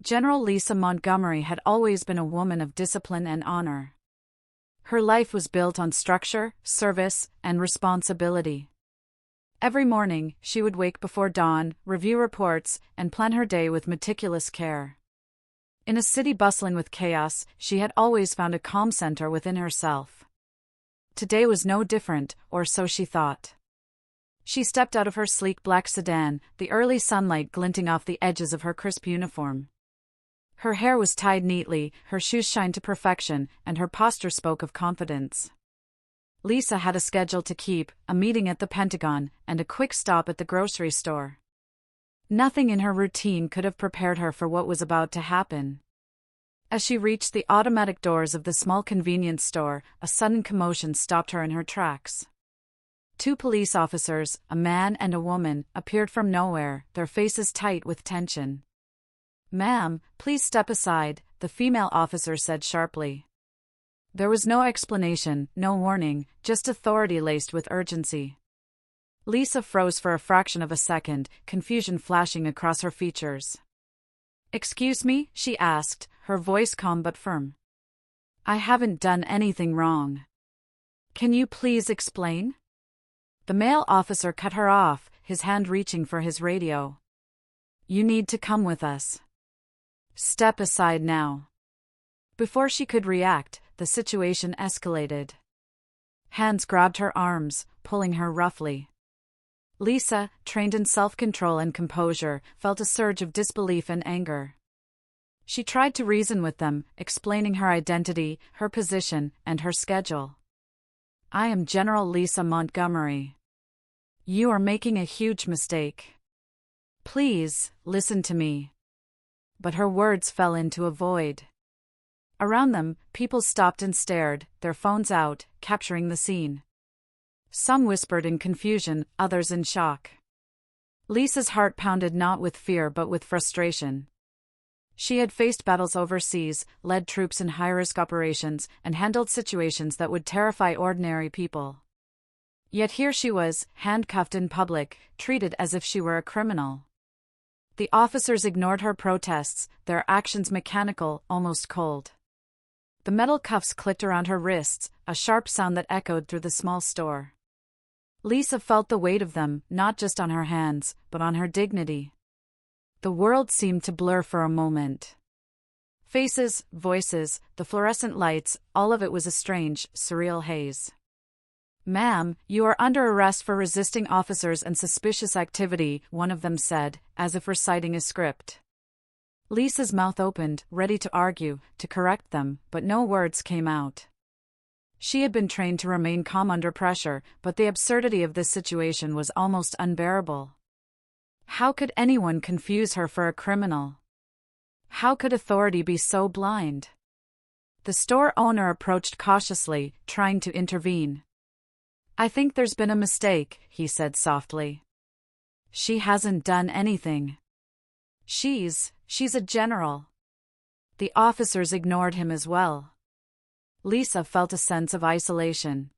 General Lisa Montgomery had always been a woman of discipline and honor. Her life was built on structure, service, and responsibility. Every morning, she would wake before dawn, review reports, and plan her day with meticulous care. In a city bustling with chaos, she had always found a calm center within herself. Today was no different, or so she thought. She stepped out of her sleek black sedan, the early sunlight glinting off the edges of her crisp uniform. Her hair was tied neatly, her shoes shined to perfection, and her posture spoke of confidence. Lisa had a schedule to keep, a meeting at the Pentagon, and a quick stop at the grocery store. Nothing in her routine could have prepared her for what was about to happen. As she reached the automatic doors of the small convenience store, a sudden commotion stopped her in her tracks. Two police officers, a man and a woman, appeared from nowhere, their faces tight with tension. "Ma'am, please step aside," the female officer said sharply. There was no explanation, no warning, just authority laced with urgency. Lisa froze for a fraction of a second, confusion flashing across her features. "Excuse me?" she asked, her voice calm but firm. "I haven't done anything wrong. Can you please explain?" The male officer cut her off, his hand reaching for his radio. "You need to come with us. Step aside now." Before she could react, the situation escalated. Hands grabbed her arms, pulling her roughly. Lisa, trained in self-control and composure, felt a surge of disbelief and anger. She tried to reason with them, explaining her identity, her position, and her schedule. "I am General Lisa Montgomery. You are making a huge mistake. Please, listen to me." But her words fell into a void. Around them, people stopped and stared, their phones out, capturing the scene. Some whispered in confusion, others in shock. Lisa's heart pounded not with fear but with frustration. She had faced battles overseas, led troops in high-risk operations, and handled situations that would terrify ordinary people. Yet here she was, handcuffed in public, treated as if she were a criminal. The officers ignored her protests, their actions mechanical, almost cold. The metal cuffs clicked around her wrists, a sharp sound that echoed through the small store. Lisa felt the weight of them, not just on her hands, but on her dignity. The world seemed to blur for a moment. Faces, voices, the fluorescent lights, all of it was a strange, surreal haze. "Ma'am, you are under arrest for resisting officers and suspicious activity," one of them said, as if reciting a script. Lisa's mouth opened, ready to argue, to correct them, but no words came out. She had been trained to remain calm under pressure, but the absurdity of this situation was almost unbearable. How could anyone confuse her for a criminal? How could authority be so blind? The store owner approached cautiously, trying to intervene. "I think there's been a mistake," he said softly. "She hasn't done anything. She's a general." The officers ignored him as well. Lisa felt a sense of isolation.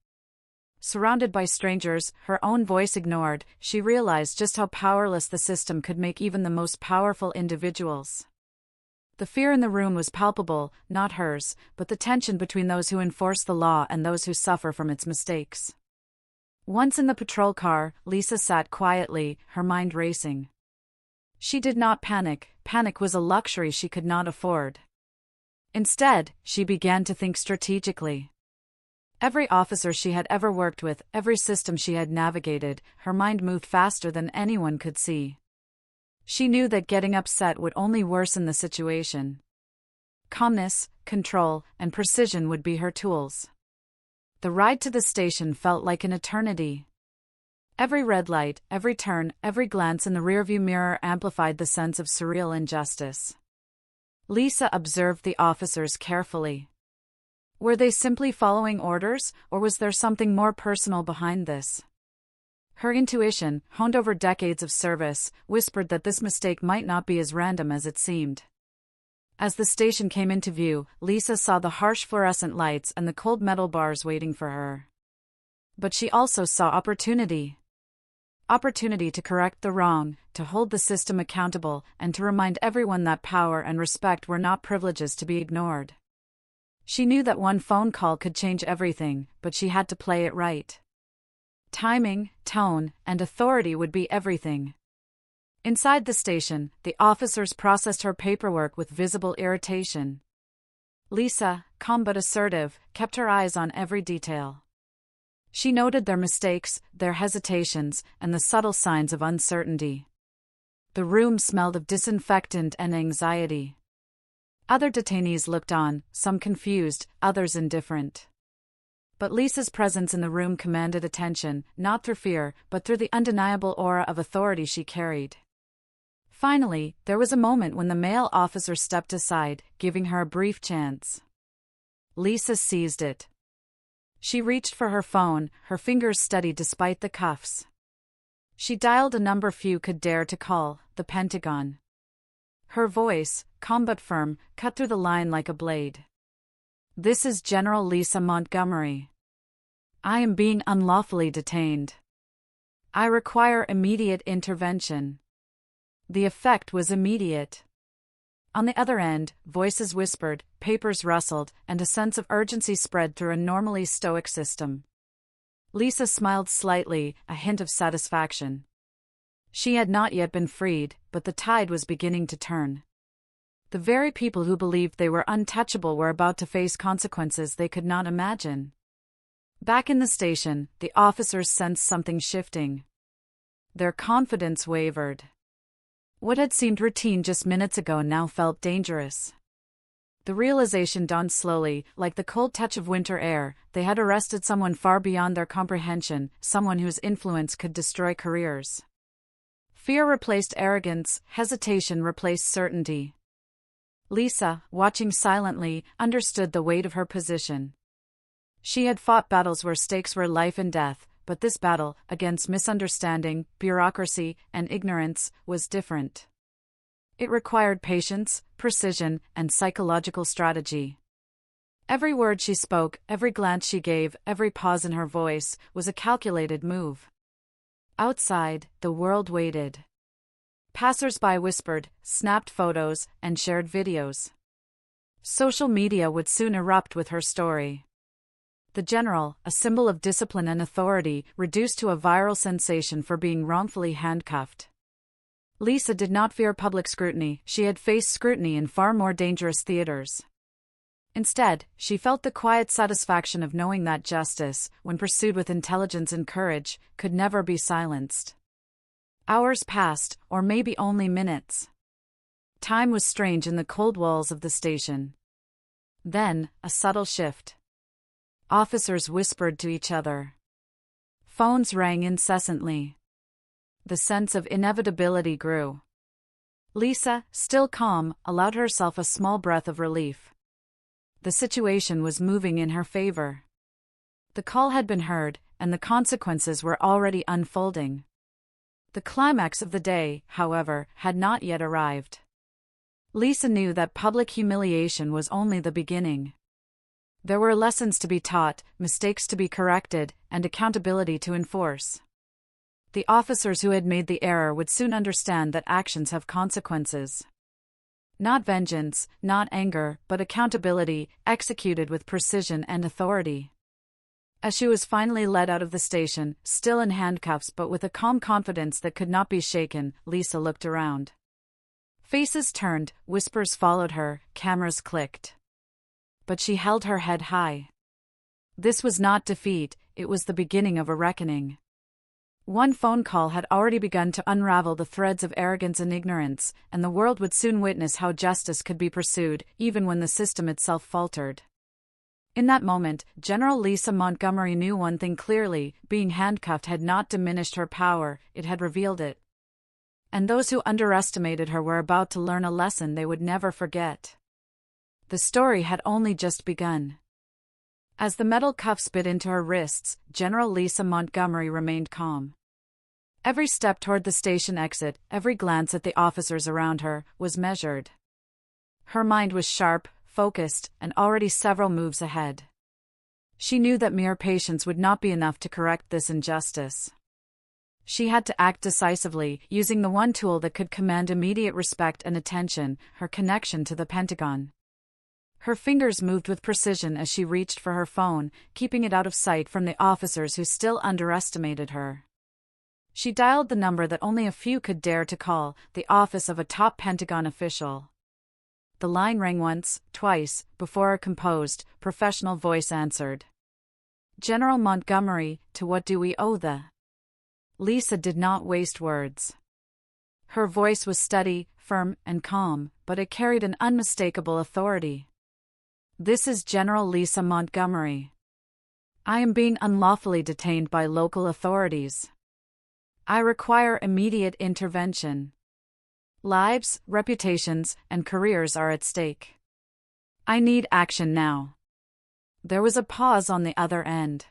Surrounded by strangers, her own voice ignored, she realized just how powerless the system could make even the most powerful individuals. The fear in the room was palpable, not hers, but the tension between those who enforce the law and those who suffer from its mistakes. Once in the patrol car, Lisa sat quietly, her mind racing. She did not panic. Panic was a luxury she could not afford. Instead, she began to think strategically. Every officer she had ever worked with, every system she had navigated, her mind moved faster than anyone could see. She knew that getting upset would only worsen the situation. Calmness, control, and precision would be her tools. The ride to the station felt like an eternity. Every red light, every turn, every glance in the rearview mirror amplified the sense of surreal injustice. Lisa observed the officers carefully. Were they simply following orders, or was there something more personal behind this? Her intuition, honed over decades of service, whispered that this mistake might not be as random as it seemed. As the station came into view, Lisa saw the harsh fluorescent lights and the cold metal bars waiting for her. But she also saw opportunity. Opportunity to correct the wrong, to hold the system accountable, and to remind everyone that power and respect were not privileges to be ignored. She knew that one phone call could change everything, but she had to play it right. Timing, tone, and authority would be everything. Inside the station, the officers processed her paperwork with visible irritation. Lisa, calm but assertive, kept her eyes on every detail. She noted their mistakes, their hesitations, and the subtle signs of uncertainty. The room smelled of disinfectant and anxiety. Other detainees looked on, some confused, others indifferent. But Lisa's presence in the room commanded attention, not through fear, but through the undeniable aura of authority she carried. Finally, there was a moment when the male officer stepped aside, giving her a brief chance. Lisa seized it. She reached for her phone, her fingers steady despite the cuffs. She dialed a number few could dare to call, the Pentagon. Her voice, calm but firm, cut through the line like a blade. "This is General Lisa Montgomery. I am being unlawfully detained. I require immediate intervention." The effect was immediate. On the other end, voices whispered, papers rustled, and a sense of urgency spread through a normally stoic system. Lisa smiled slightly, a hint of satisfaction. She had not yet been freed, but the tide was beginning to turn. The very people who believed they were untouchable were about to face consequences they could not imagine. Back in the station, the officers sensed something shifting. Their confidence wavered. What had seemed routine just minutes ago now felt dangerous. The realization dawned slowly, like the cold touch of winter air. They had arrested someone far beyond their comprehension, someone whose influence could destroy careers. Fear replaced arrogance, hesitation replaced certainty. Lisa, watching silently, understood the weight of her position. She had fought battles where stakes were life and death, but this battle, against misunderstanding, bureaucracy, and ignorance, was different. It required patience, precision, and psychological strategy. Every word she spoke, every glance she gave, every pause in her voice, was a calculated move. Outside, the world waited. Passers-by whispered, snapped photos, and shared videos. Social media would soon erupt with her story. The general, a symbol of discipline and authority, reduced to a viral sensation for being wrongfully handcuffed. Lisa did not fear public scrutiny. She had faced scrutiny in far more dangerous theaters. Instead, she felt the quiet satisfaction of knowing that justice, when pursued with intelligence and courage, could never be silenced. Hours passed, or maybe only minutes. Time was strange in the cold walls of the station. Then, a subtle shift. Officers whispered to each other. Phones rang incessantly. The sense of inevitability grew. Lisa, still calm, allowed herself a small breath of relief. The situation was moving in her favor. The call had been heard, and the consequences were already unfolding. The climax of the day, however, had not yet arrived. Lisa knew that public humiliation was only the beginning. There were lessons to be taught, mistakes to be corrected, and accountability to enforce. The officers who had made the error would soon understand that actions have consequences. Not vengeance, not anger, but accountability, executed with precision and authority. As she was finally led out of the station, still in handcuffs but with a calm confidence that could not be shaken, Lisa looked around. Faces turned, whispers followed her, cameras clicked. But she held her head high. This was not defeat, it was the beginning of a reckoning. One phone call had already begun to unravel the threads of arrogance and ignorance, and the world would soon witness how justice could be pursued, even when the system itself faltered. In that moment, General Lisa Montgomery knew one thing clearly: being handcuffed had not diminished her power, it had revealed it. And those who underestimated her were about to learn a lesson they would never forget. The story had only just begun. As the metal cuffs bit into her wrists, General Lisa Montgomery remained calm. Every step toward the station exit, every glance at the officers around her, was measured. Her mind was sharp, focused, and already several moves ahead. She knew that mere patience would not be enough to correct this injustice. She had to act decisively, using the one tool that could command immediate respect and attention, her connection to the Pentagon. Her fingers moved with precision as she reached for her phone, keeping it out of sight from the officers who still underestimated her. She dialed the number that only a few could dare to call, the office of a top Pentagon official. The line rang once, twice, before a composed, professional voice answered. "General Montgomery, to what do we owe the?" Lisa did not waste words. Her voice was steady, firm, and calm, but it carried an unmistakable authority. "This is General Lisa Montgomery. I am being unlawfully detained by local authorities. I require immediate intervention. Lives, reputations, and careers are at stake. I need action now." There was a pause on the other end.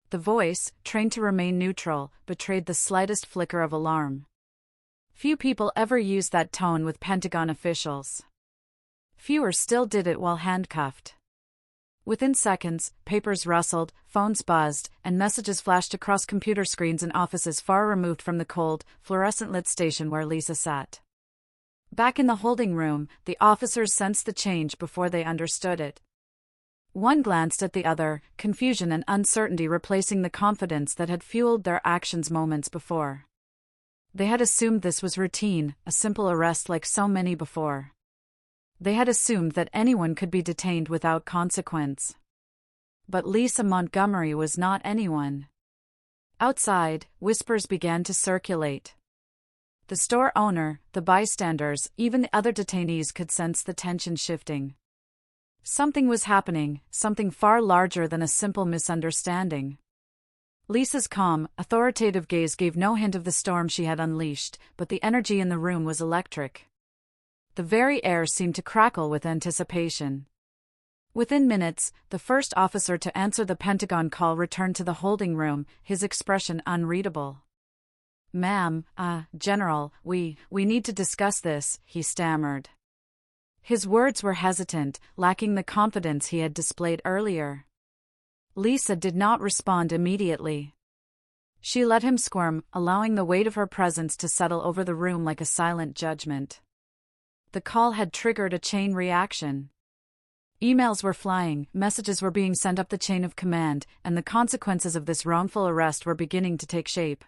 The voice, trained to remain neutral, betrayed the slightest flicker of alarm. Few people ever used that tone with Pentagon officials. Fewer still did it while handcuffed. Within seconds, papers rustled, phones buzzed, and messages flashed across computer screens in offices far removed from the cold, fluorescent-lit station where Lisa sat. Back in the holding room, the officers sensed the change before they understood it. One glanced at the other, confusion and uncertainty replacing the confidence that had fueled their actions moments before. They had assumed this was routine, a simple arrest like so many before. They had assumed that anyone could be detained without consequence. But Lisa Montgomery was not anyone. Outside, whispers began to circulate. The store owner, the bystanders, even the other detainees could sense the tension shifting. Something was happening, something far larger than a simple misunderstanding. Lisa's calm, authoritative gaze gave no hint of the storm she had unleashed, but the energy in the room was electric. The very air seemed to crackle with anticipation. Within minutes, the first officer to answer the Pentagon call returned to the holding room, his expression unreadable. "Ma'am, General, we need to discuss this," he stammered. His words were hesitant, lacking the confidence he had displayed earlier. Lisa did not respond immediately. She let him squirm, allowing the weight of her presence to settle over the room like a silent judgment. The call had triggered a chain reaction. Emails were flying, messages were being sent up the chain of command, and the consequences of this wrongful arrest were beginning to take shape.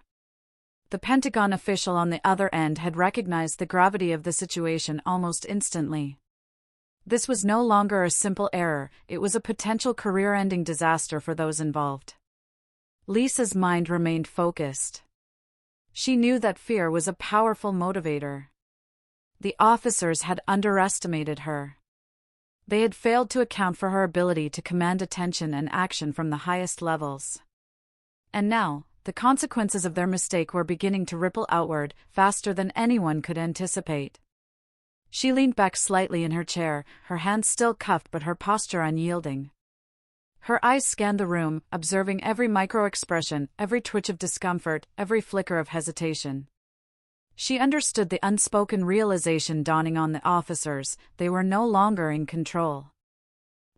The Pentagon official on the other end had recognized the gravity of the situation almost instantly. This was no longer a simple error, it was a potential career-ending disaster for those involved. Lisa's mind remained focused. She knew that fear was a powerful motivator. The officers had underestimated her. They had failed to account for her ability to command attention and action from the highest levels. And now, the consequences of their mistake were beginning to ripple outward, faster than anyone could anticipate. She leaned back slightly in her chair, her hands still cuffed but her posture unyielding. Her eyes scanned the room, observing every micro-expression, every twitch of discomfort, every flicker of hesitation. She understood the unspoken realization dawning on the officers: they were no longer in control.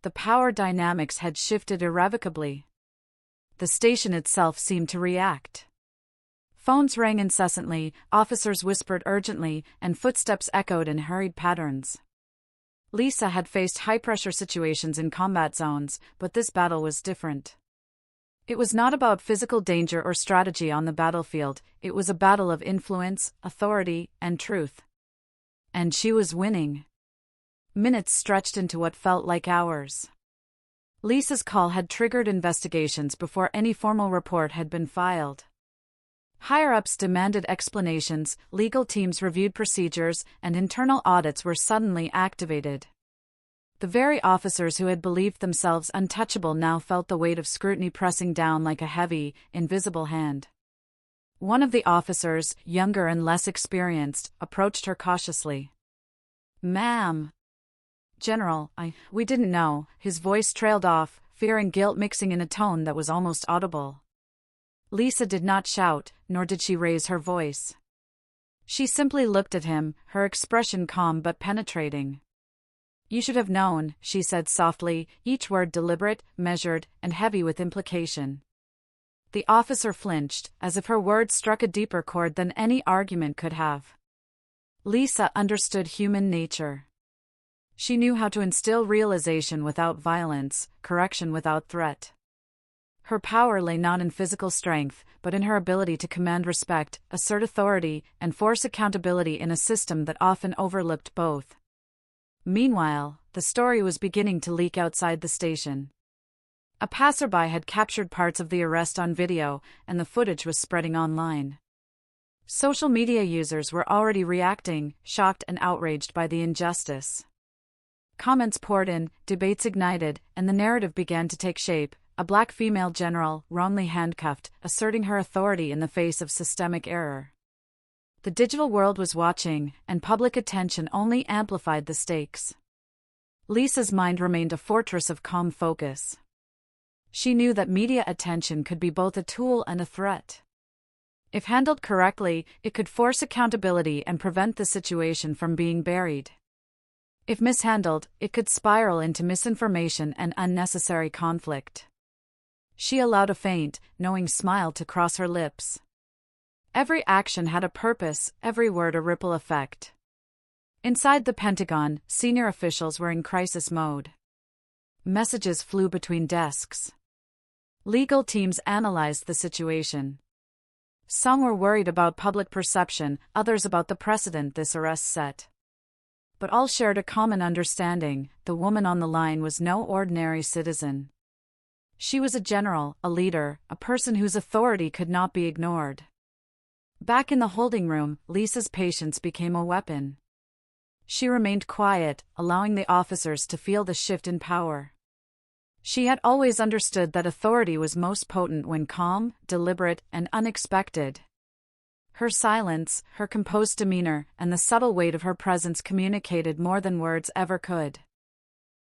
The power dynamics had shifted irrevocably. The station itself seemed to react. Phones rang incessantly, officers whispered urgently, and footsteps echoed in hurried patterns. Lisa had faced high-pressure situations in combat zones, but this battle was different. It was not about physical danger or strategy on the battlefield, it was a battle of influence, authority, and truth. And she was winning. Minutes stretched into what felt like hours. Lisa's call had triggered investigations before any formal report had been filed. Higher-ups demanded explanations, legal teams reviewed procedures, and internal audits were suddenly activated. The very officers who had believed themselves untouchable now felt the weight of scrutiny pressing down like a heavy, invisible hand. One of the officers, younger and less experienced, approached her cautiously. "Ma'am." "General, we didn't know." His voice trailed off, fear and guilt mixing in a tone that was almost audible. Lisa did not shout, nor did she raise her voice. She simply looked at him, her expression calm but penetrating. "You should have known," she said softly, each word deliberate, measured, and heavy with implication. The officer flinched, as if her words struck a deeper chord than any argument could have. Lisa understood human nature. She knew how to instill realization without violence, correction without threat. Her power lay not in physical strength, but in her ability to command respect, assert authority, and force accountability in a system that often overlooked both. Meanwhile, the story was beginning to leak outside the station. A passerby had captured parts of the arrest on video, and the footage was spreading online. Social media users were already reacting, shocked and outraged by the injustice. Comments poured in, debates ignited, and the narrative began to take shape. A black female general, wrongly handcuffed, asserting her authority in the face of systemic error. The digital world was watching, and public attention only amplified the stakes. Lisa's mind remained a fortress of calm focus. She knew that media attention could be both a tool and a threat. If handled correctly, it could force accountability and prevent the situation from being buried. If mishandled, it could spiral into misinformation and unnecessary conflict. She allowed a faint, knowing smile to cross her lips. Every action had a purpose, every word a ripple effect. Inside the Pentagon, senior officials were in crisis mode. Messages flew between desks. Legal teams analyzed the situation. Some were worried about public perception, others about the precedent this arrest set. But all shared a common understanding: the woman on the line was no ordinary citizen. She was a general, a leader, a person whose authority could not be ignored. Back in the holding room, Lisa's patience became a weapon. She remained quiet, allowing the officers to feel the shift in power. She had always understood that authority was most potent when calm, deliberate, and unexpected. Her silence, her composed demeanor, and the subtle weight of her presence communicated more than words ever could.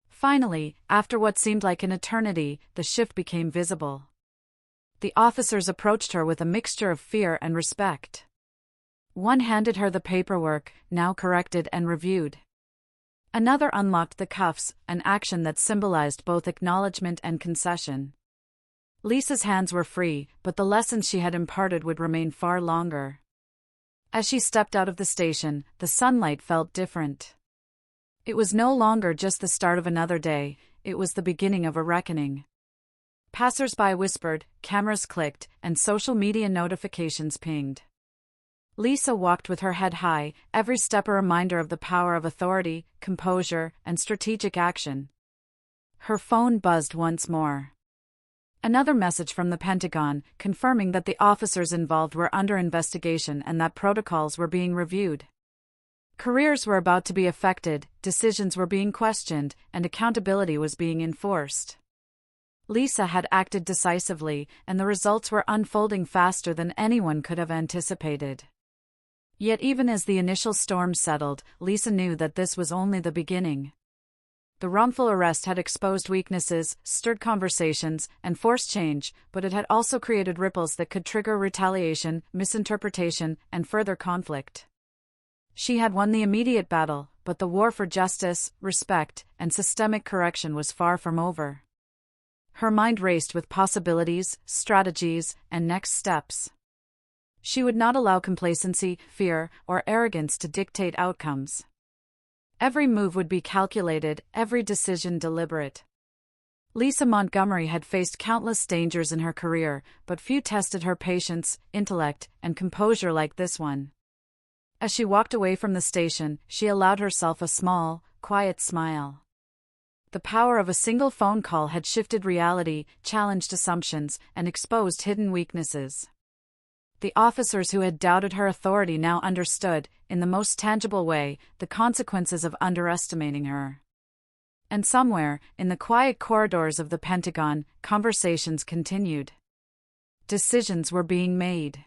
Finally, after what seemed like an eternity, the shift became visible. The officers approached her with a mixture of fear and respect. One handed her the paperwork, now corrected and reviewed. Another unlocked the cuffs, an action that symbolized both acknowledgement and concession. Lisa's hands were free, but the lessons she had imparted would remain far longer. As she stepped out of the station, the sunlight felt different. It was no longer just the start of another day, it was the beginning of a reckoning. Passers-by whispered, cameras clicked, and social media notifications pinged. Lisa walked with her head high, every step a reminder of the power of authority, composure, and strategic action. Her phone buzzed once more. Another message from the Pentagon, confirming that the officers involved were under investigation and that protocols were being reviewed. Careers were about to be affected, decisions were being questioned, and accountability was being enforced. Lisa had acted decisively, and the results were unfolding faster than anyone could have anticipated. Yet even as the initial storm settled, Lisa knew that this was only the beginning. The wrongful arrest had exposed weaknesses, stirred conversations, and forced change, but it had also created ripples that could trigger retaliation, misinterpretation, and further conflict. She had won the immediate battle, but the war for justice, respect, and systemic correction was far from over. Her mind raced with possibilities, strategies, and next steps. She would not allow complacency, fear, or arrogance to dictate outcomes. Every move would be calculated, every decision deliberate. Lisa Montgomery had faced countless dangers in her career, but few tested her patience, intellect, and composure like this one. As she walked away from the station, she allowed herself a small, quiet smile. The power of a single phone call had shifted reality, challenged assumptions, and exposed hidden weaknesses. The officers who had doubted her authority now understood, in the most tangible way, the consequences of underestimating her. And somewhere, in the quiet corridors of the Pentagon, conversations continued. Decisions were being made.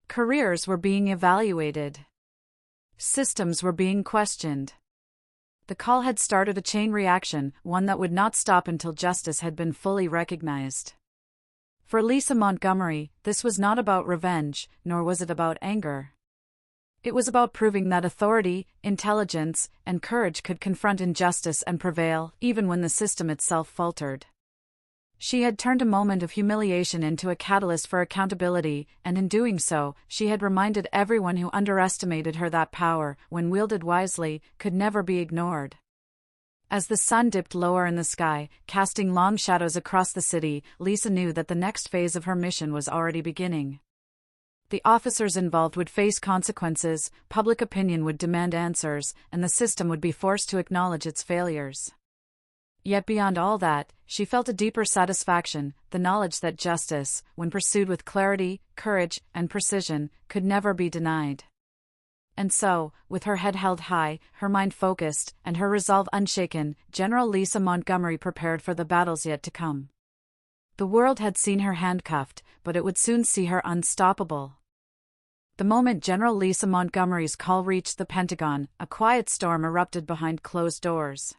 Careers were being evaluated. Systems were being questioned. The call had started a chain reaction, one that would not stop until justice had been fully recognized. For Lisa Montgomery, this was not about revenge, nor was it about anger. It was about proving that authority, intelligence, and courage could confront injustice and prevail, even when the system itself faltered. She had turned a moment of humiliation into a catalyst for accountability, and in doing so, she had reminded everyone who underestimated her that power, when wielded wisely, could never be ignored. As the sun dipped lower in the sky, casting long shadows across the city, Lisa knew that the next phase of her mission was already beginning. The officers involved would face consequences, public opinion would demand answers, and the system would be forced to acknowledge its failures. Yet beyond all that, she felt a deeper satisfaction, the knowledge that justice, when pursued with clarity, courage, and precision, could never be denied. And so, with her head held high, her mind focused, and her resolve unshaken, General Lisa Montgomery prepared for the battles yet to come. The world had seen her handcuffed, but it would soon see her unstoppable. The moment General Lisa Montgomery's call reached the Pentagon, a quiet storm erupted behind closed doors.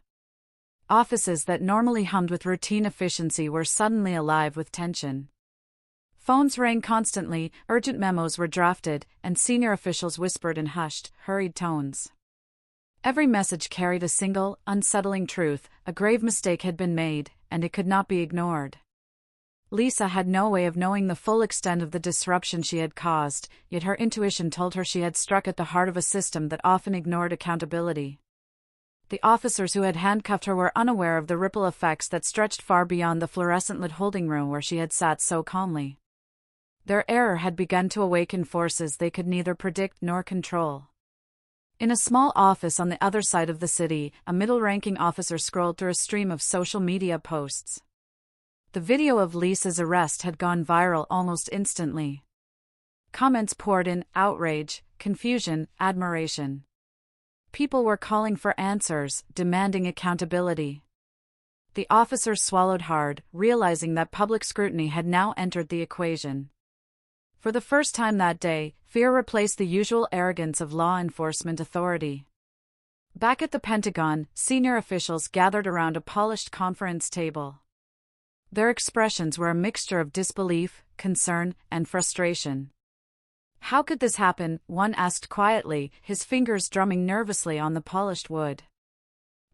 Offices that normally hummed with routine efficiency were suddenly alive with tension. Phones rang constantly, urgent memos were drafted, and senior officials whispered in hushed, hurried tones. Every message carried a single, unsettling truth: a grave mistake had been made, and it could not be ignored. Lisa had no way of knowing the full extent of the disruption she had caused, yet her intuition told her she had struck at the heart of a system that often ignored accountability. The officers who had handcuffed her were unaware of the ripple effects that stretched far beyond the fluorescent-lit holding room where she had sat so calmly. Their error had begun to awaken forces they could neither predict nor control. In a small office on the other side of the city, a middle-ranking officer scrolled through a stream of social media posts. The video of Lisa's arrest had gone viral almost instantly. Comments poured in: outrage, confusion, admiration. People were calling for answers, demanding accountability. The officers swallowed hard, realizing that public scrutiny had now entered the equation. For the first time that day, fear replaced the usual arrogance of law enforcement authority. Back at the Pentagon, senior officials gathered around a polished conference table. Their expressions were a mixture of disbelief, concern, and frustration. How could this happen? One asked quietly, his fingers drumming nervously on the polished wood.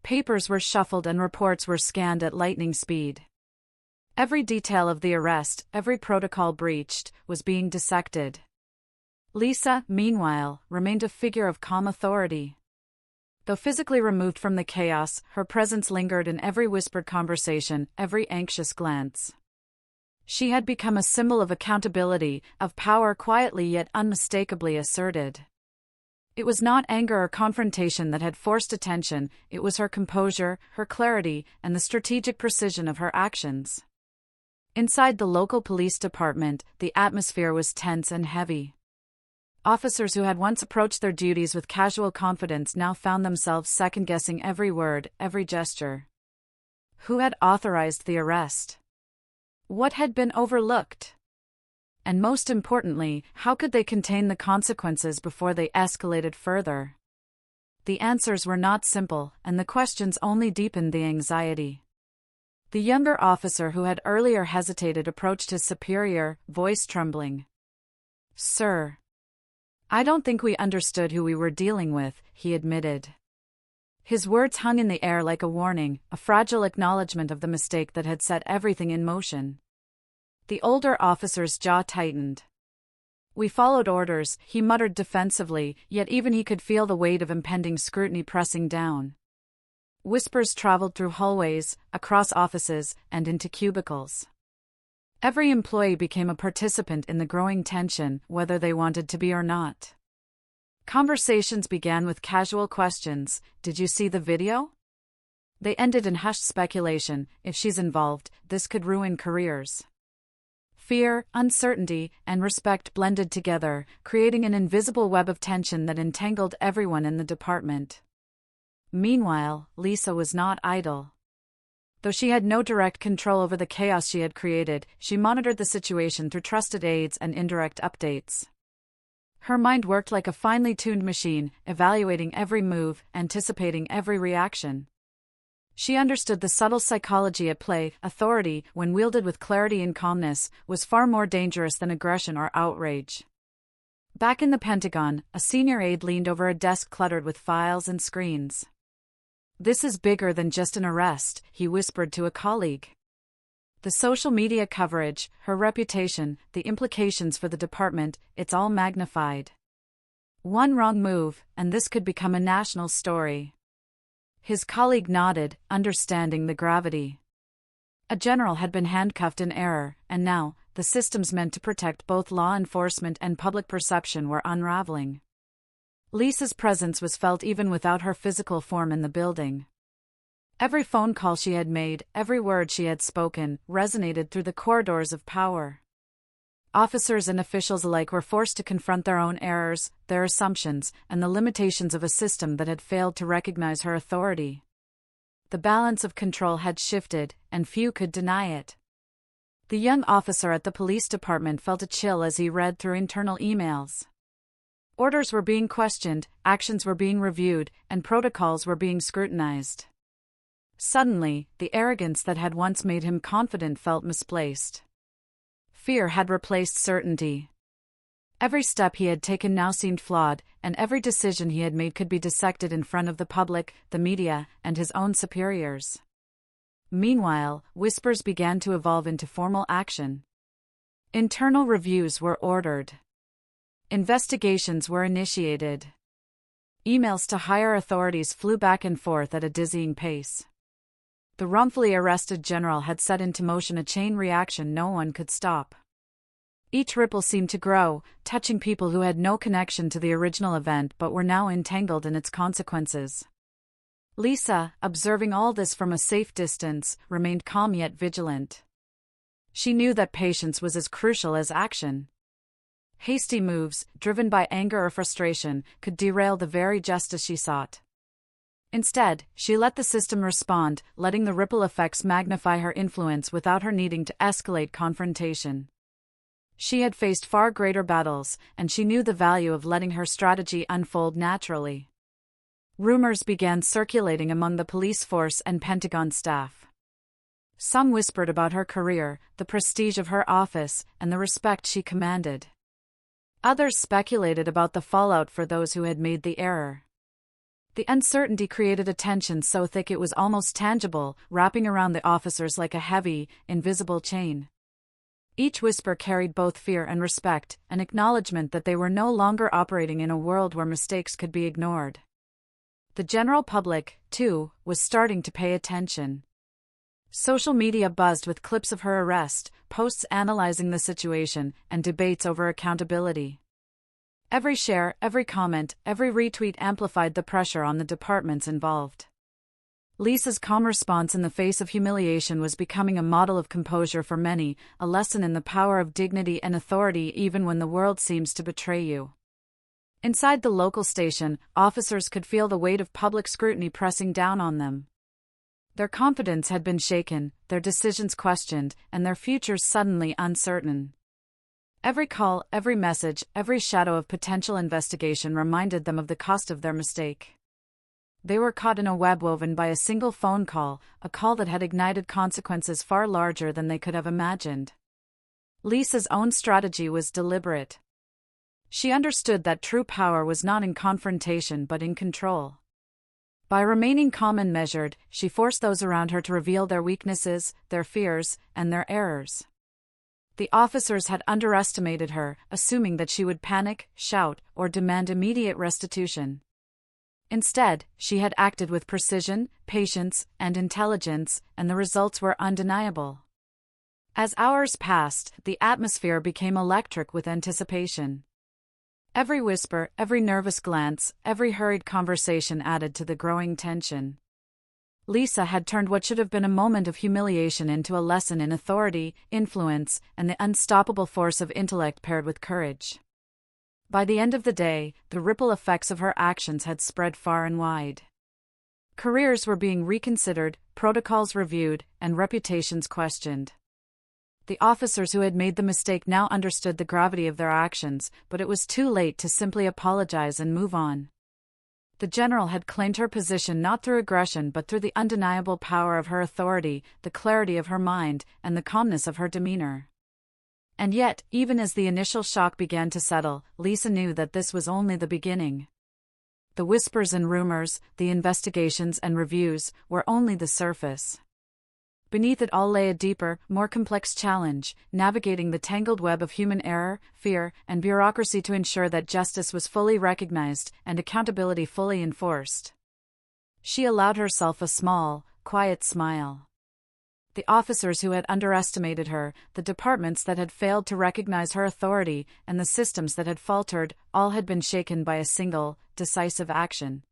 Papers were shuffled and reports were scanned at lightning speed. Every detail of the arrest, every protocol breached, was being dissected. Lisa, meanwhile, remained a figure of calm authority. Though physically removed from the chaos, her presence lingered in every whispered conversation, every anxious glance. She had become a symbol of accountability, of power quietly yet unmistakably asserted. It was not anger or confrontation that had forced attention, it was her composure, her clarity, and the strategic precision of her actions. Inside the local police department, the atmosphere was tense and heavy. Officers who had once approached their duties with casual confidence now found themselves second-guessing every word, every gesture. Who had authorized the arrest? What had been overlooked? And most importantly, how could they contain the consequences before they escalated further? The answers were not simple, and the questions only deepened the anxiety. The younger officer who had earlier hesitated approached his superior, voice trembling. "Sir, I don't think we understood who we were dealing with," he admitted. His words hung in the air like a warning, a fragile acknowledgement of the mistake that had set everything in motion. The older officer's jaw tightened. "We followed orders," he muttered defensively, yet even he could feel the weight of impending scrutiny pressing down. Whispers traveled through hallways, across offices, and into cubicles. Every employee became a participant in the growing tension, whether they wanted to be or not. Conversations began with casual questions: "Did you see the video?" They ended in hushed speculation: "If she's involved, this could ruin careers." Fear, uncertainty, and respect blended together, creating an invisible web of tension that entangled everyone in the department. Meanwhile, Lisa was not idle. Though she had no direct control over the chaos she had created, she monitored the situation through trusted aides and indirect updates. Her mind worked like a finely tuned machine, evaluating every move, anticipating every reaction. She understood the subtle psychology at play: authority, when wielded with clarity and calmness, was far more dangerous than aggression or outrage. Back in the Pentagon, a senior aide leaned over a desk cluttered with files and screens. "This is bigger than just an arrest," he whispered to a colleague. The social media coverage, her reputation, the implications for the department, it's all magnified. One wrong move, and this could become a national story. His colleague nodded, understanding the gravity. A general had been handcuffed in error, and now, the systems meant to protect both law enforcement and public perception were unraveling. Lisa's presence was felt even without her physical form in the building. Every phone call she had made, every word she had spoken, resonated through the corridors of power. Officers and officials alike were forced to confront their own errors, their assumptions, and the limitations of a system that had failed to recognize her authority. The balance of control had shifted, and few could deny it. The young officer at the police department felt a chill as he read through internal emails. Orders were being questioned, actions were being reviewed, and protocols were being scrutinized. Suddenly, the arrogance that had once made him confident felt misplaced. Fear had replaced certainty. Every step he had taken now seemed flawed, and every decision he had made could be dissected in front of the public, the media, and his own superiors. Meanwhile, whispers began to evolve into formal action. Internal reviews were ordered. Investigations were initiated. Emails to higher authorities flew back and forth at a dizzying pace. The wrongfully arrested general had set into motion a chain reaction no one could stop. Each ripple seemed to grow, touching people who had no connection to the original event but were now entangled in its consequences. Lisa, observing all this from a safe distance, remained calm yet vigilant. She knew that patience was as crucial as action. Hasty moves, driven by anger or frustration, could derail the very justice she sought. Instead, she let the system respond, letting the ripple effects magnify her influence without her needing to escalate confrontation. She had faced far greater battles, and she knew the value of letting her strategy unfold naturally. Rumors began circulating among the police force and Pentagon staff. Some whispered about her career, the prestige of her office, and the respect she commanded. Others speculated about the fallout for those who had made the error. The uncertainty created a tension so thick it was almost tangible, wrapping around the officers like a heavy, invisible chain. Each whisper carried both fear and respect, an acknowledgement that they were no longer operating in a world where mistakes could be ignored. The general public, too, was starting to pay attention. Social media buzzed with clips of her arrest, posts analyzing the situation, and debates over accountability. Every share, every comment, every retweet amplified the pressure on the departments involved. Lisa's calm response in the face of humiliation was becoming a model of composure for many, a lesson in the power of dignity and authority even when the world seems to betray you. Inside the local station, officers could feel the weight of public scrutiny pressing down on them. Their confidence had been shaken, their decisions questioned, and their futures suddenly uncertain. Every call, every message, every shadow of potential investigation reminded them of the cost of their mistake. They were caught in a web woven by a single phone call, a call that had ignited consequences far larger than they could have imagined. Lisa's own strategy was deliberate. She understood that true power was not in confrontation but in control. By remaining calm and measured, she forced those around her to reveal their weaknesses, their fears, and their errors. The officers had underestimated her, assuming that she would panic, shout, or demand immediate restitution. Instead, she had acted with precision, patience, and intelligence, and the results were undeniable. As hours passed, the atmosphere became electric with anticipation. Every whisper, every nervous glance, every hurried conversation added to the growing tension. Lisa had turned what should have been a moment of humiliation into a lesson in authority, influence, and the unstoppable force of intellect paired with courage. By the end of the day, the ripple effects of her actions had spread far and wide. Careers were being reconsidered, protocols reviewed, and reputations questioned. The officers who had made the mistake now understood the gravity of their actions, but it was too late to simply apologize and move on. The general had claimed her position not through aggression but through the undeniable power of her authority, the clarity of her mind, and the calmness of her demeanor. And yet, even as the initial shock began to settle, Lisa knew that this was only the beginning. The whispers and rumors, the investigations and reviews, were only the surface. Beneath it all lay a deeper, more complex challenge, navigating the tangled web of human error, fear, and bureaucracy to ensure that justice was fully recognized and accountability fully enforced. She allowed herself a small, quiet smile. The officers who had underestimated her, the departments that had failed to recognize her authority, and the systems that had faltered, all had been shaken by a single, decisive action.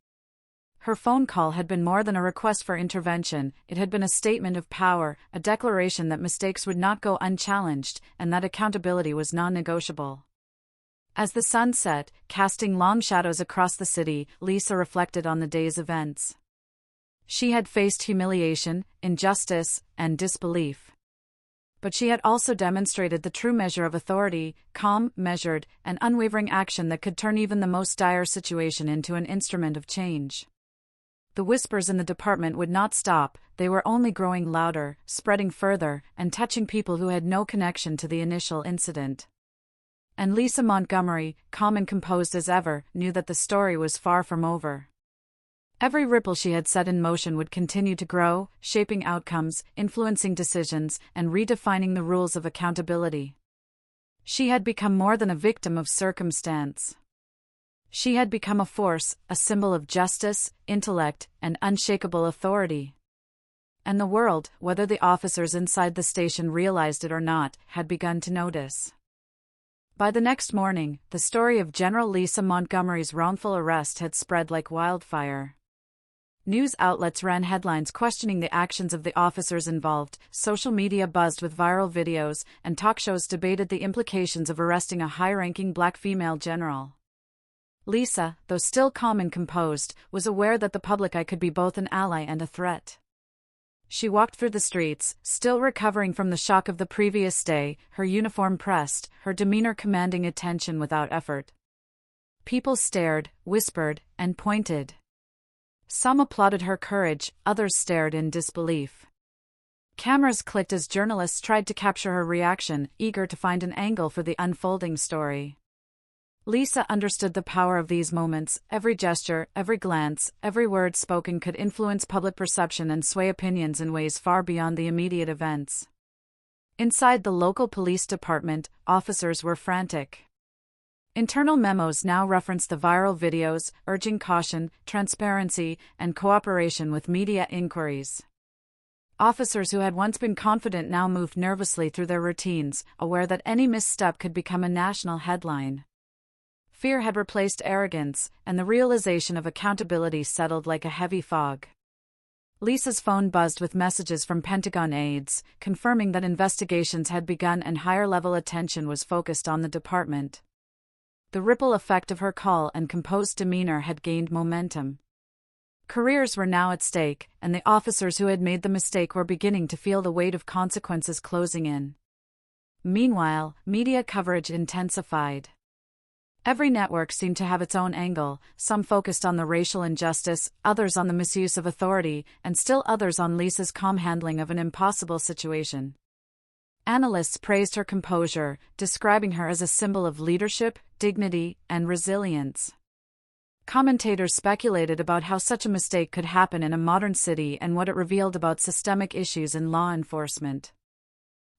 Her phone call had been more than a request for intervention, it had been a statement of power, a declaration that mistakes would not go unchallenged, and that accountability was non-negotiable. As the sun set, casting long shadows across the city, Lisa reflected on the day's events. She had faced humiliation, injustice, and disbelief. But she had also demonstrated the true measure of authority, calm, measured, and unwavering action that could turn even the most dire situation into an instrument of change. The whispers in the department would not stop, they were only growing louder, spreading further, and touching people who had no connection to the initial incident. And Lisa Montgomery, calm and composed as ever, knew that the story was far from over. Every ripple she had set in motion would continue to grow, shaping outcomes, influencing decisions, and redefining the rules of accountability. She had become more than a victim of circumstance. She had become a force, a symbol of justice, intellect, and unshakable authority. And the world, whether the officers inside the station realized it or not, had begun to notice. By the next morning, the story of General Lisa Montgomery's wrongful arrest had spread like wildfire. News outlets ran headlines questioning the actions of the officers involved, social media buzzed with viral videos, and talk shows debated the implications of arresting a high-ranking black female general. Lisa, though still calm and composed, was aware that the public eye could be both an ally and a threat. She walked through the streets, still recovering from the shock of the previous day, her uniform pressed, her demeanor commanding attention without effort. People stared, whispered, and pointed. Some applauded her courage, others stared in disbelief. Cameras clicked as journalists tried to capture her reaction, eager to find an angle for the unfolding story. Lisa understood the power of these moments. Every gesture, every glance, every word spoken could influence public perception and sway opinions in ways far beyond the immediate events. Inside the local police department, officers were frantic. Internal memos now referenced the viral videos, urging caution, transparency, and cooperation with media inquiries. Officers who had once been confident now moved nervously through their routines, aware that any misstep could become a national headline. Fear had replaced arrogance, and the realization of accountability settled like a heavy fog. Lisa's phone buzzed with messages from Pentagon aides, confirming that investigations had begun and higher-level attention was focused on the department. The ripple effect of her call and composed demeanor had gained momentum. Careers were now at stake, and the officers who had made the mistake were beginning to feel the weight of consequences closing in. Meanwhile, media coverage intensified. Every network seemed to have its own angle, some focused on the racial injustice, others on the misuse of authority, and still others on Lisa's calm handling of an impossible situation. Analysts praised her composure, describing her as a symbol of leadership, dignity, and resilience. Commentators speculated about how such a mistake could happen in a modern city and what it revealed about systemic issues in law enforcement.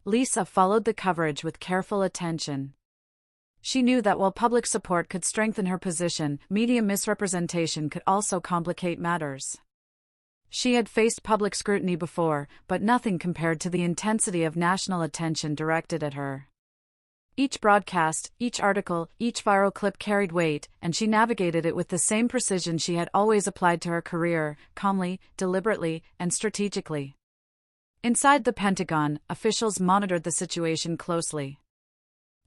Lisa followed the coverage with careful attention. She knew that while public support could strengthen her position, media misrepresentation could also complicate matters. She had faced public scrutiny before, but nothing compared to the intensity of national attention directed at her. Each broadcast, each article, each viral clip carried weight, and she navigated it with the same precision she had always applied to her career, calmly, deliberately, and strategically. Inside the Pentagon, officials monitored the situation closely.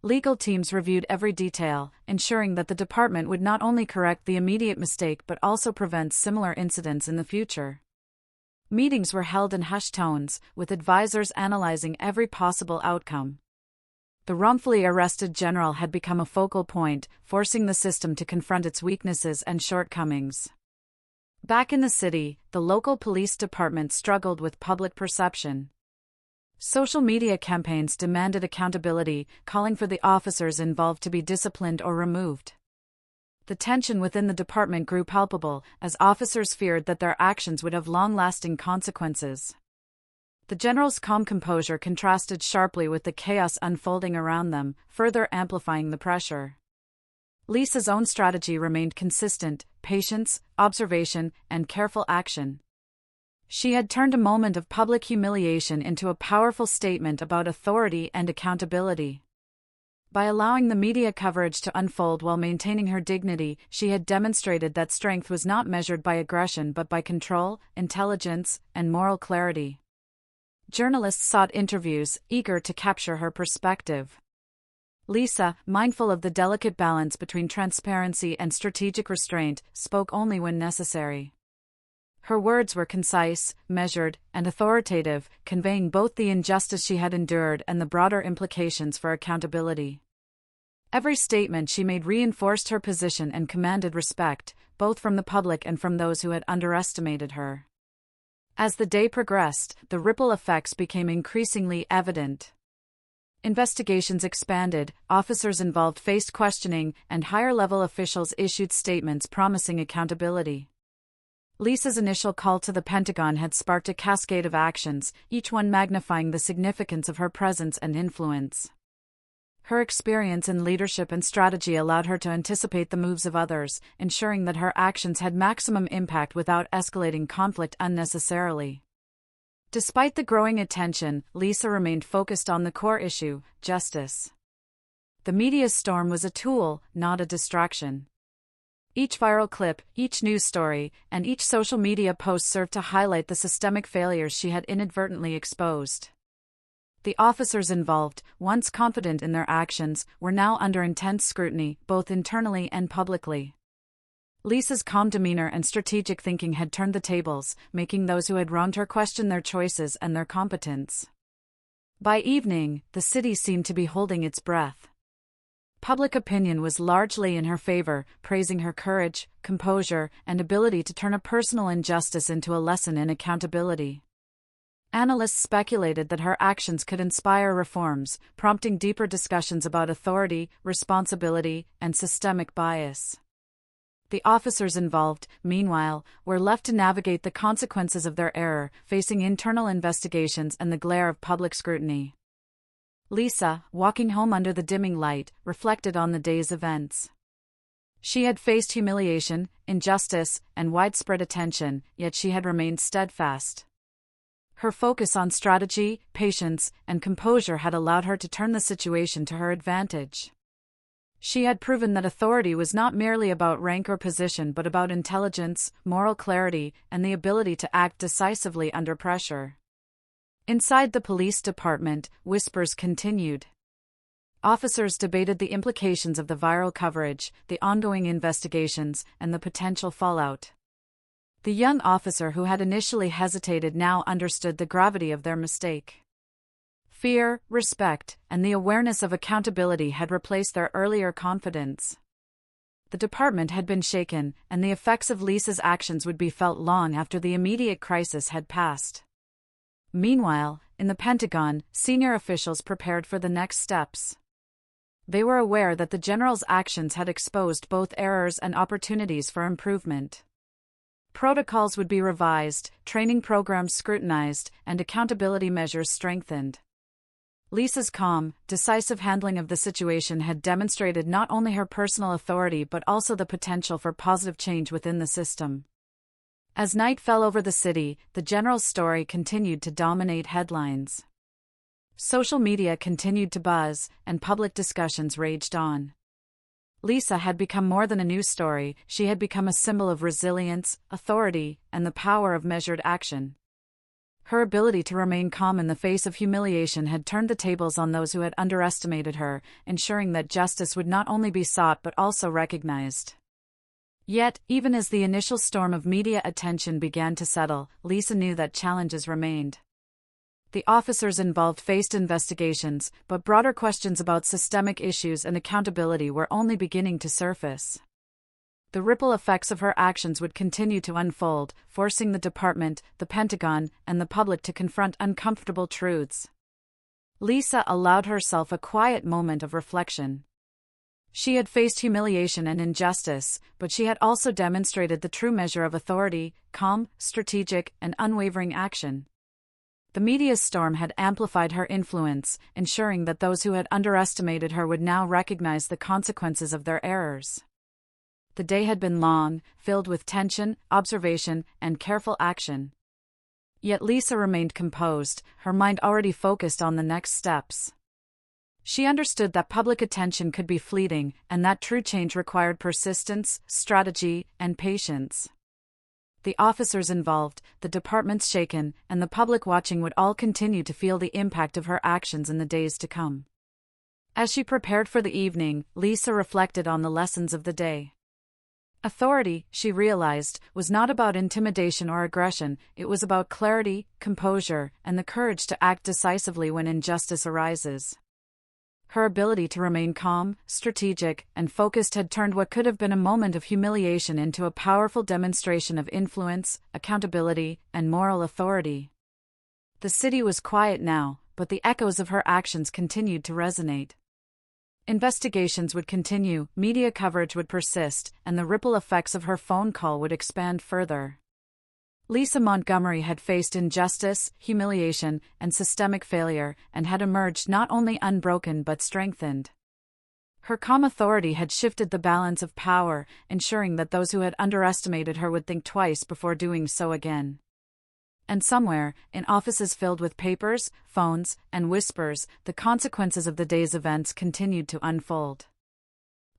Legal teams reviewed every detail, ensuring that the department would not only correct the immediate mistake but also prevent similar incidents in the future. Meetings were held in hushed tones, with advisors analyzing every possible outcome. The wrongfully arrested general had become a focal point, forcing the system to confront its weaknesses and shortcomings. Back in the city, the local police department struggled with public perception. Social media campaigns demanded accountability, calling for the officers involved to be disciplined or removed. The tension within the department grew palpable, as officers feared that their actions would have long-lasting consequences. The general's calm composure contrasted sharply with the chaos unfolding around them, further amplifying the pressure. Lisa's own strategy remained consistent: patience, observation, and careful action. She had turned a moment of public humiliation into a powerful statement about authority and accountability. By allowing the media coverage to unfold while maintaining her dignity, she had demonstrated that strength was not measured by aggression but by control, intelligence, and moral clarity. Journalists sought interviews, eager to capture her perspective. Lisa, mindful of the delicate balance between transparency and strategic restraint, spoke only when necessary. Her words were concise, measured, and authoritative, conveying both the injustice she had endured and the broader implications for accountability. Every statement she made reinforced her position and commanded respect, both from the public and from those who had underestimated her. As the day progressed, the ripple effects became increasingly evident. Investigations expanded, officers involved faced questioning, and higher-level officials issued statements promising accountability. Lisa's initial call to the Pentagon had sparked a cascade of actions, each one magnifying the significance of her presence and influence. Her experience in leadership and strategy allowed her to anticipate the moves of others, ensuring that her actions had maximum impact without escalating conflict unnecessarily. Despite the growing attention, Lisa remained focused on the core issue: justice. The media's storm was a tool, not a distraction. Each viral clip, each news story, and each social media post served to highlight the systemic failures she had inadvertently exposed. The officers involved, once confident in their actions, were now under intense scrutiny, both internally and publicly. Lisa's calm demeanor and strategic thinking had turned the tables, making those who had wronged her question their choices and their competence. By evening, the city seemed to be holding its breath. Public opinion was largely in her favor, praising her courage, composure, and ability to turn a personal injustice into a lesson in accountability. Analysts speculated that her actions could inspire reforms, prompting deeper discussions about authority, responsibility, and systemic bias. The officers involved, meanwhile, were left to navigate the consequences of their error, facing internal investigations and the glare of public scrutiny. Lisa, walking home under the dimming light, reflected on the day's events. She had faced humiliation, injustice, and widespread attention, yet she had remained steadfast. Her focus on strategy, patience, and composure had allowed her to turn the situation to her advantage. She had proven that authority was not merely about rank or position but about intelligence, moral clarity, and the ability to act decisively under pressure. Inside the police department, whispers continued. Officers debated the implications of the viral coverage, the ongoing investigations, and the potential fallout. The young officer who had initially hesitated now understood the gravity of their mistake. Fear, respect, and the awareness of accountability had replaced their earlier confidence. The department had been shaken, and the effects of Lisa's actions would be felt long after the immediate crisis had passed. Meanwhile, in the Pentagon, senior officials prepared for the next steps. They were aware that the general's actions had exposed both errors and opportunities for improvement. Protocols would be revised, training programs scrutinized, and accountability measures strengthened. Lisa's calm, decisive handling of the situation had demonstrated not only her personal authority but also the potential for positive change within the system. As night fell over the city, the general's story continued to dominate headlines. Social media continued to buzz, and public discussions raged on. Lisa had become more than a news story; she had become a symbol of resilience, authority, and the power of measured action. Her ability to remain calm in the face of humiliation had turned the tables on those who had underestimated her, ensuring that justice would not only be sought but also recognized. Yet, even as the initial storm of media attention began to settle, Lisa knew that challenges remained. The officers involved faced investigations, but broader questions about systemic issues and accountability were only beginning to surface. The ripple effects of her actions would continue to unfold, forcing the department, the Pentagon, and the public to confront uncomfortable truths. Lisa allowed herself a quiet moment of reflection. She had faced humiliation and injustice, but she had also demonstrated the true measure of authority: calm, strategic, and unwavering action. The media storm had amplified her influence, ensuring that those who had underestimated her would now recognize the consequences of their errors. The day had been long, filled with tension, observation, and careful action. Yet Lisa remained composed, her mind already focused on the next steps. She understood that public attention could be fleeting, and that true change required persistence, strategy, and patience. The officers involved, the departments shaken, and the public watching would all continue to feel the impact of her actions in the days to come. As she prepared for the evening, Lisa reflected on the lessons of the day. Authority, she realized, was not about intimidation or aggression, it was about clarity, composure, and the courage to act decisively when injustice arises. Her ability to remain calm, strategic, and focused had turned what could have been a moment of humiliation into a powerful demonstration of influence, accountability, and moral authority. The city was quiet now, but the echoes of her actions continued to resonate. Investigations would continue, media coverage would persist, and the ripple effects of her phone call would expand further. Lisa Montgomery had faced injustice, humiliation, and systemic failure, and had emerged not only unbroken but strengthened. Her calm authority had shifted the balance of power, ensuring that those who had underestimated her would think twice before doing so again. And somewhere, in offices filled with papers, phones, and whispers, the consequences of the day's events continued to unfold.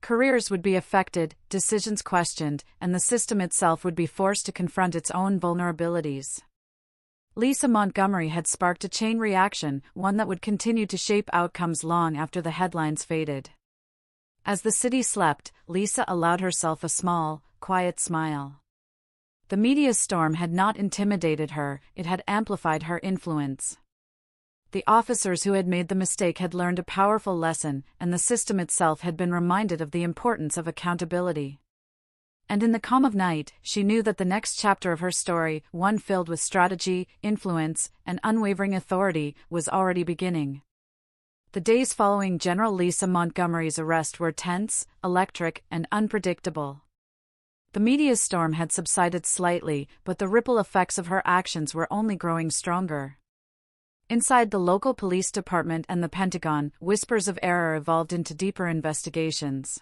Careers would be affected, decisions questioned, and the system itself would be forced to confront its own vulnerabilities. Lisa Montgomery had sparked a chain reaction, one that would continue to shape outcomes long after the headlines faded. As the city slept, Lisa allowed herself a small, quiet smile. The media storm had not intimidated her, it had amplified her influence. The officers who had made the mistake had learned a powerful lesson, and the system itself had been reminded of the importance of accountability. And in the calm of night, she knew that the next chapter of her story, one filled with strategy, influence, and unwavering authority, was already beginning. The days following General Lisa Montgomery's arrest were tense, electric, and unpredictable. The media storm had subsided slightly, but the ripple effects of her actions were only growing stronger. Inside the local police department and the Pentagon, whispers of error evolved into deeper investigations.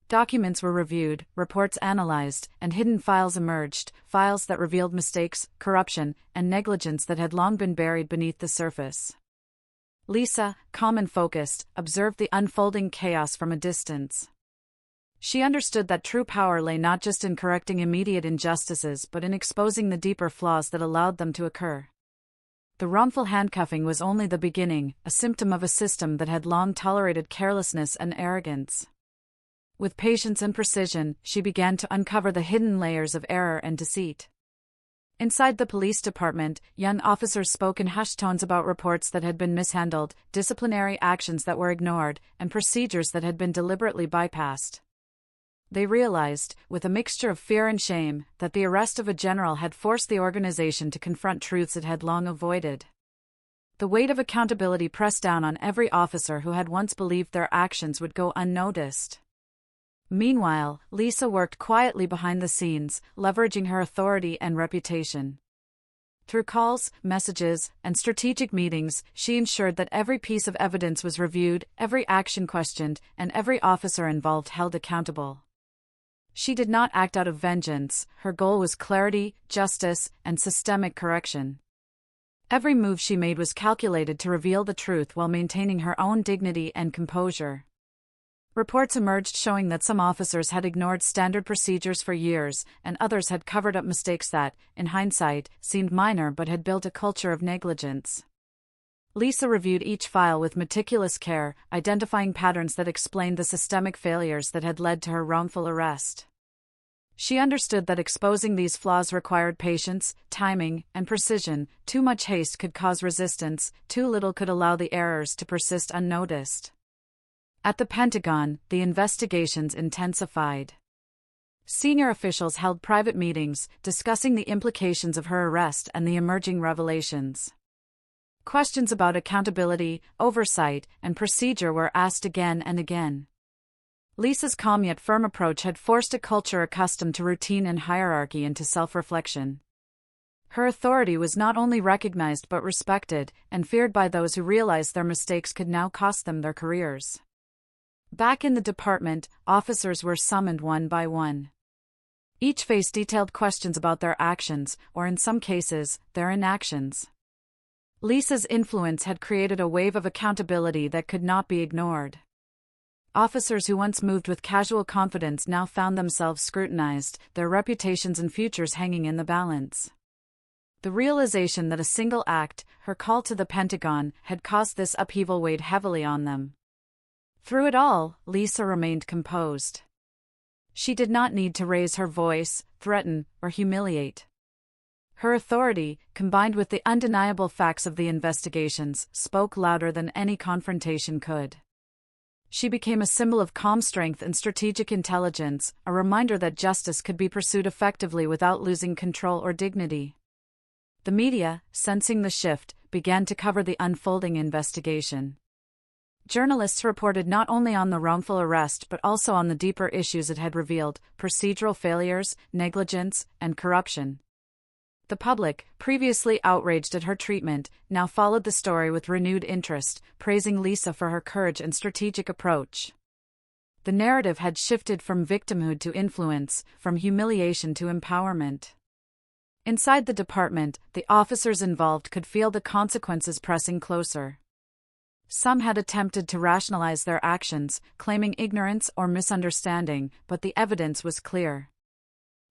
Documents were reviewed, reports analyzed, and hidden files emerged, files that revealed mistakes, corruption, and negligence that had long been buried beneath the surface. Lisa, calm and focused, observed the unfolding chaos from a distance. She understood that true power lay not just in correcting immediate injustices but in exposing the deeper flaws that allowed them to occur. The wrongful handcuffing was only the beginning, a symptom of a system that had long tolerated carelessness and arrogance. With patience and precision, she began to uncover the hidden layers of error and deceit. Inside the police department, young officers spoke in hushed tones about reports that had been mishandled, disciplinary actions that were ignored, and procedures that had been deliberately bypassed. They realized, with a mixture of fear and shame, that the arrest of a general had forced the organization to confront truths it had long avoided. The weight of accountability pressed down on every officer who had once believed their actions would go unnoticed. Meanwhile, Lisa worked quietly behind the scenes, leveraging her authority and reputation. Through calls, messages, and strategic meetings, she ensured that every piece of evidence was reviewed, every action questioned, and every officer involved held accountable. She did not act out of vengeance, her goal was clarity, justice, and systemic correction. Every move she made was calculated to reveal the truth while maintaining her own dignity and composure. Reports emerged showing that some officers had ignored standard procedures for years, and others had covered up mistakes that, in hindsight, seemed minor but had built a culture of negligence. Lisa reviewed each file with meticulous care, identifying patterns that explained the systemic failures that had led to her wrongful arrest. She understood that exposing these flaws required patience, timing, and precision. Too much haste could cause resistance, too little could allow the errors to persist unnoticed. At the Pentagon, the investigations intensified. Senior officials held private meetings, discussing the implications of her arrest and the emerging revelations. Questions about accountability, oversight, and procedure were asked again and again. Lisa's calm yet firm approach had forced a culture accustomed to routine and hierarchy into self-reflection. Her authority was not only recognized but respected, and feared by those who realized their mistakes could now cost them their careers. Back in the department, officers were summoned one by one. Each faced detailed questions about their actions, or in some cases, their inactions. Lisa's influence had created a wave of accountability that could not be ignored. Officers who once moved with casual confidence now found themselves scrutinized, their reputations and futures hanging in the balance. The realization that a single act, her call to the Pentagon, had caused this upheaval weighed heavily on them. Through it all, Lisa remained composed. She did not need to raise her voice, threaten, or humiliate. Her authority, combined with the undeniable facts of the investigations, spoke louder than any confrontation could. She became a symbol of calm strength and strategic intelligence, a reminder that justice could be pursued effectively without losing control or dignity. The media, sensing the shift, began to cover the unfolding investigation. Journalists reported not only on the wrongful arrest but also on the deeper issues it had revealed: procedural failures, negligence, and corruption. The public, previously outraged at her treatment, now followed the story with renewed interest, praising Lisa for her courage and strategic approach. The narrative had shifted from victimhood to influence, from humiliation to empowerment. Inside the department, the officers involved could feel the consequences pressing closer. Some had attempted to rationalize their actions, claiming ignorance or misunderstanding, but the evidence was clear.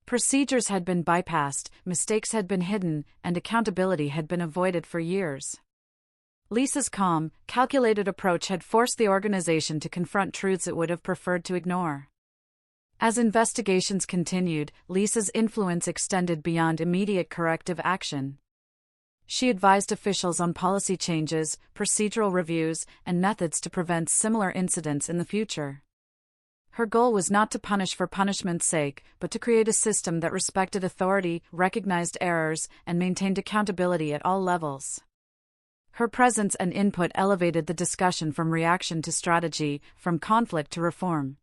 Procedures had been bypassed, mistakes had been hidden, and accountability had been avoided for years. Lisa's calm, calculated approach had forced the organization to confront truths it would have preferred to ignore. As investigations continued, Lisa's influence extended beyond immediate corrective action. She advised officials on policy changes, procedural reviews, and methods to prevent similar incidents in the future. Her goal was not to punish for punishment's sake, but to create a system that respected authority, recognized errors, and maintained accountability at all levels. Her presence and input elevated the discussion from reaction to strategy, from conflict to reform.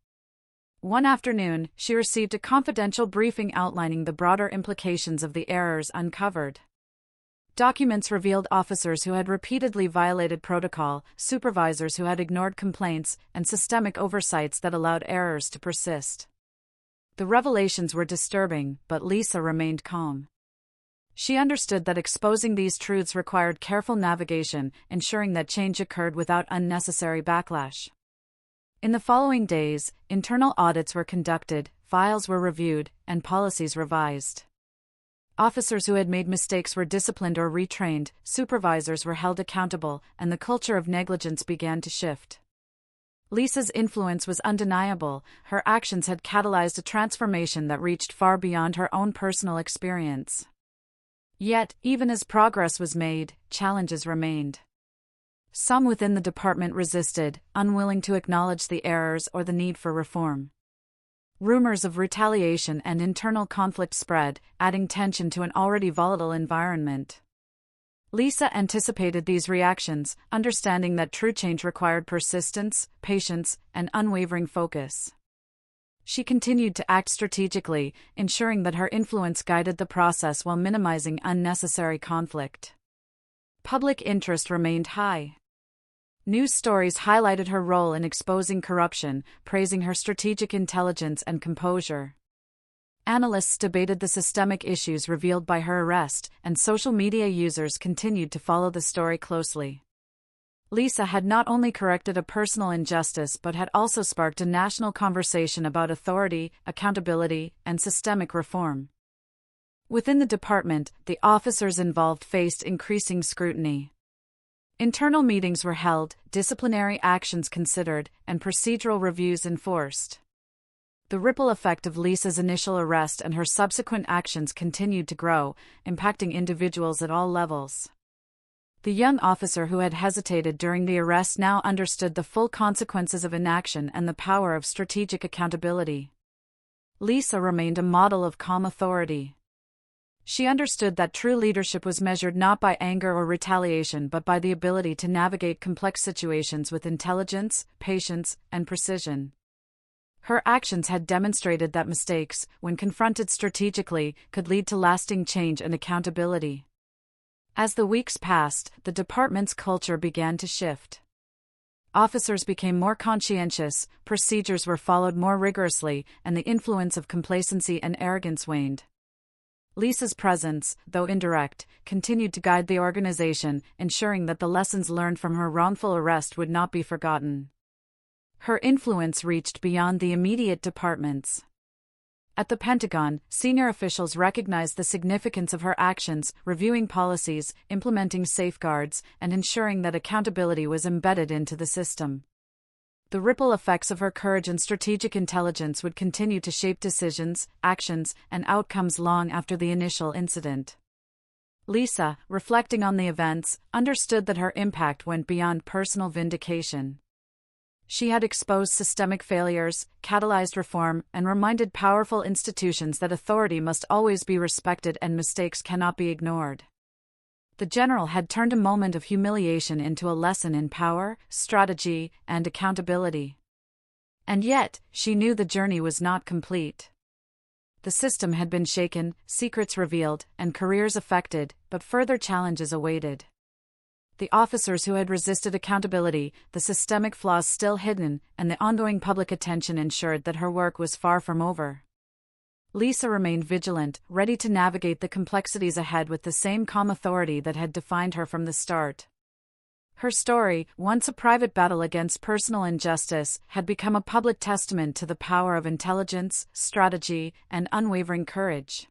One afternoon, she received a confidential briefing outlining the broader implications of the errors uncovered. Documents revealed officers who had repeatedly violated protocol, supervisors who had ignored complaints, and systemic oversights that allowed errors to persist. The revelations were disturbing, but Lisa remained calm. She understood that exposing these truths required careful navigation, ensuring that change occurred without unnecessary backlash. In the following days, internal audits were conducted, files were reviewed, and policies revised. Officers who had made mistakes were disciplined or retrained, supervisors were held accountable, and the culture of negligence began to shift. Lisa's influence was undeniable. Her actions had catalyzed a transformation that reached far beyond her own personal experience. Yet, even as progress was made, challenges remained. Some within the department resisted, unwilling to acknowledge the errors or the need for reform. Rumors of retaliation and internal conflict spread, adding tension to an already volatile environment. Lisa anticipated these reactions, understanding that true change required persistence, patience, and unwavering focus. She continued to act strategically, ensuring that her influence guided the process while minimizing unnecessary conflict. Public interest remained high. News stories highlighted her role in exposing corruption, praising her strategic intelligence and composure. Analysts debated the systemic issues revealed by her arrest, and social media users continued to follow the story closely. Lisa had not only corrected a personal injustice but had also sparked a national conversation about authority, accountability, and systemic reform. Within the department, the officers involved faced increasing scrutiny. Internal meetings were held, disciplinary actions considered, and procedural reviews enforced. The ripple effect of Lisa's initial arrest and her subsequent actions continued to grow, impacting individuals at all levels. The young officer who had hesitated during the arrest now understood the full consequences of inaction and the power of strategic accountability. Lisa remained a model of calm authority. She understood that true leadership was measured not by anger or retaliation but by the ability to navigate complex situations with intelligence, patience, and precision. Her actions had demonstrated that mistakes, when confronted strategically, could lead to lasting change and accountability. As the weeks passed, the department's culture began to shift. Officers became more conscientious, procedures were followed more rigorously, and the influence of complacency and arrogance waned. Lisa's presence, though indirect, continued to guide the organization, ensuring that the lessons learned from her wrongful arrest would not be forgotten. Her influence reached beyond the immediate departments. At the Pentagon, senior officials recognized the significance of her actions, reviewing policies, implementing safeguards, and ensuring that accountability was embedded into the system. The ripple effects of her courage and strategic intelligence would continue to shape decisions, actions, and outcomes long after the initial incident. Lisa, reflecting on the events, understood that her impact went beyond personal vindication. She had exposed systemic failures, catalyzed reform, and reminded powerful institutions that authority must always be respected and mistakes cannot be ignored. The general had turned a moment of humiliation into a lesson in power, strategy, and accountability. And yet, she knew the journey was not complete. The system had been shaken, secrets revealed, and careers affected, but further challenges awaited. The officers who had resisted accountability, the systemic flaws still hidden, and the ongoing public attention ensured that her work was far from over. Lisa remained vigilant, ready to navigate the complexities ahead with the same calm authority that had defined her from the start. Her story, once a private battle against personal injustice, had become a public testament to the power of intelligence, strategy, and unwavering courage.